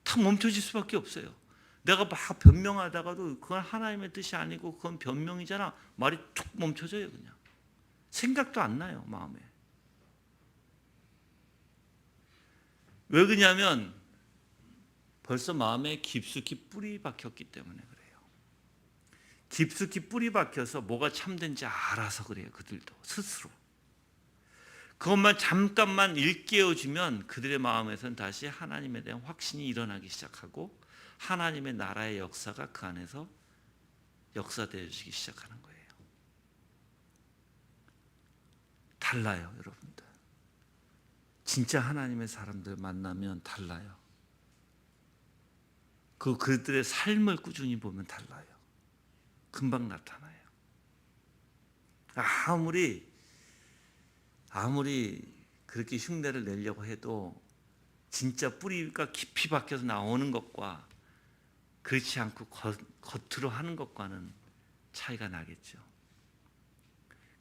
Speaker 1: 탁 멈춰질 수밖에 없어요. 내가 막 변명하다가도 그건 하나님의 뜻이 아니고 그건 변명이잖아. 말이 툭 멈춰져요. 그냥 생각도 안 나요. 마음에. 왜 그러냐면 벌써 마음에 깊숙이 뿌리 박혔기 때문에 그래요. 깊숙이 뿌리 박혀서 뭐가 참된지 알아서 그래요. 그들도 스스로. 그것만 잠깐만 일깨워주면 그들의 마음에서는 다시 하나님에 대한 확신이 일어나기 시작하고 하나님의 나라의 역사가 그 안에서 역사되어지기 시작하는 거예요. 달라요, 여러분들. 진짜 하나님의 사람들 만나면 달라요. 그들의 삶을 꾸준히 보면 달라요. 금방 나타나요. 아무리 그렇게 흉내를 내려고 해도 진짜 뿌리가 깊이 박혀서 나오는 것과 그렇지 않고 겉으로 하는 것과는 차이가 나겠죠.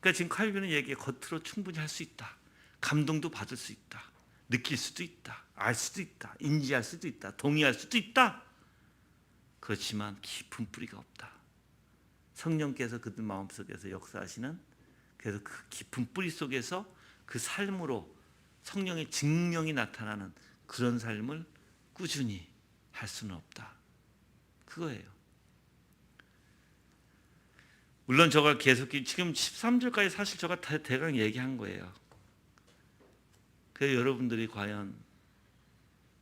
Speaker 1: 그러니까 지금 칼빈은 얘기해 겉으로 충분히 할 수 있다. 감동도 받을 수 있다. 느낄 수도 있다. 알 수도 있다. 인지할 수도 있다. 동의할 수도 있다. 그렇지만 깊은 뿌리가 없다. 성령께서 그들 마음속에서 역사하시는 그래서 그 깊은 뿌리 속에서 그 삶으로 성령의 증명이 나타나는 그런 삶을 꾸준히 할 수는 없다. 그거예요. 물론 저가 계속 지금 13절까지 사실 저가 대강 얘기한 거예요. 그래서 여러분들이 과연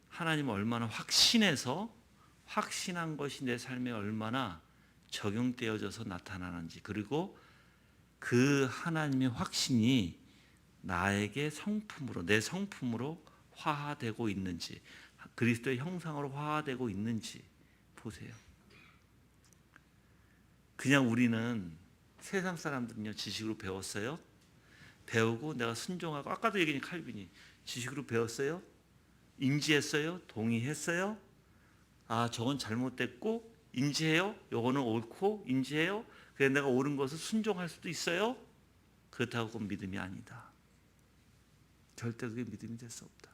Speaker 1: 하나님을 얼마나 확신해서 확신한 것이 내 삶에 얼마나 적용되어져서 나타나는지 그리고 그 하나님의 확신이 나에게 성품으로 내 성품으로 화하되고 있는지 그리스도의 형상으로 화하되고 있는지 보세요. 그냥 우리는 세상 사람들은요 지식으로 배웠어요. 배우고 내가 순종하고 아까도 얘기한 칼빈이 지식으로 배웠어요. 인지했어요. 동의했어요. 아 저건 잘못됐고 인지해요. 요거는 옳고 인지해요. 그래서 내가 옳은 것을 순종할 수도 있어요. 그렇다고 그건 믿음이 아니다. 절대 그게 믿음이 될 수 없다.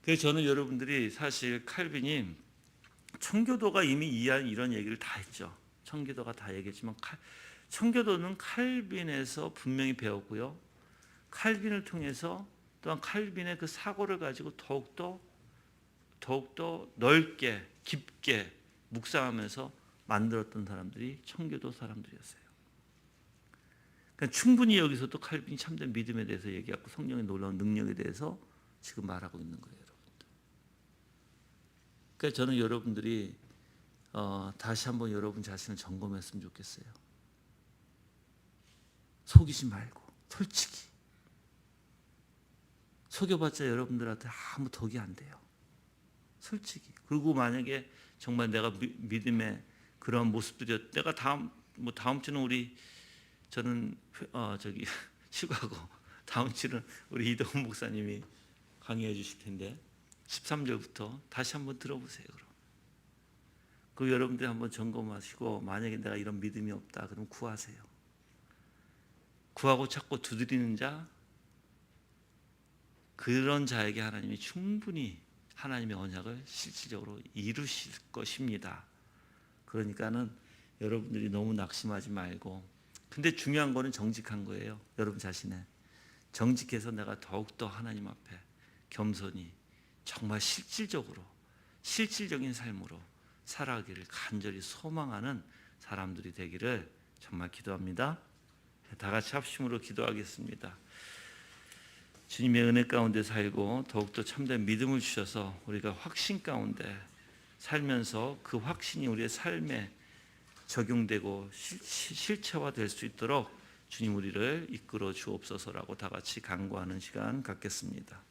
Speaker 1: 그래서 저는 여러분들이 사실 칼빈이 청교도가 이미 이런 얘기를 다 했죠. 청교도가 다 얘기했지만 청교도는 칼빈에서 분명히 배웠고요. 칼빈을 통해서 또한 칼빈의 그 사고를 가지고 더욱더 넓게 깊게 묵상하면서 만들었던 사람들이 청교도 사람들이었어요. 그러니까 충분히 여기서도 칼빈이 참된 믿음에 대해서 얘기하고 성령의 놀라운 능력에 대해서 지금 말하고 있는 거예요, 여러분들. 그러니까 저는 여러분들이 다시 한번 여러분 자신을 점검했으면 좋겠어요. 속이지 말고 솔직히 속여봤자 여러분들한테 아무 덕이 안 돼요. 솔직히. 그리고 만약에 정말 내가 믿음의 그런 모습들이 내가 다음 주는 저는 휴가고 다음 주는 우리 이동훈 목사님이 강의해 주실 텐데 13절부터 다시 한번 들어보세요. 그럼 여러분들이 한번 점검하시고 만약에 내가 이런 믿음이 없다 그럼 구하세요. 구하고 찾고 두드리는 자 그런 자에게 하나님이 충분히 하나님의 언약을 실질적으로 이루실 것입니다. 그러니까는 여러분들이 너무 낙심하지 말고 근데 중요한 거는 정직한 거예요. 여러분 자신의 정직해서 내가 더욱더 하나님 앞에 겸손히 정말 실질적인 삶으로 살아가기를 간절히 소망하는 사람들이 되기를 정말 기도합니다. 다 같이 합심으로 기도하겠습니다. 주님의 은혜 가운데 살고 더욱더 참된 믿음을 주셔서 우리가 확신 가운데 살면서 그 확신이 우리의 삶에 적용되고 실체화될 수 있도록 주님 우리를 이끌어 주옵소서라고 다 같이 간구하는 시간 갖겠습니다.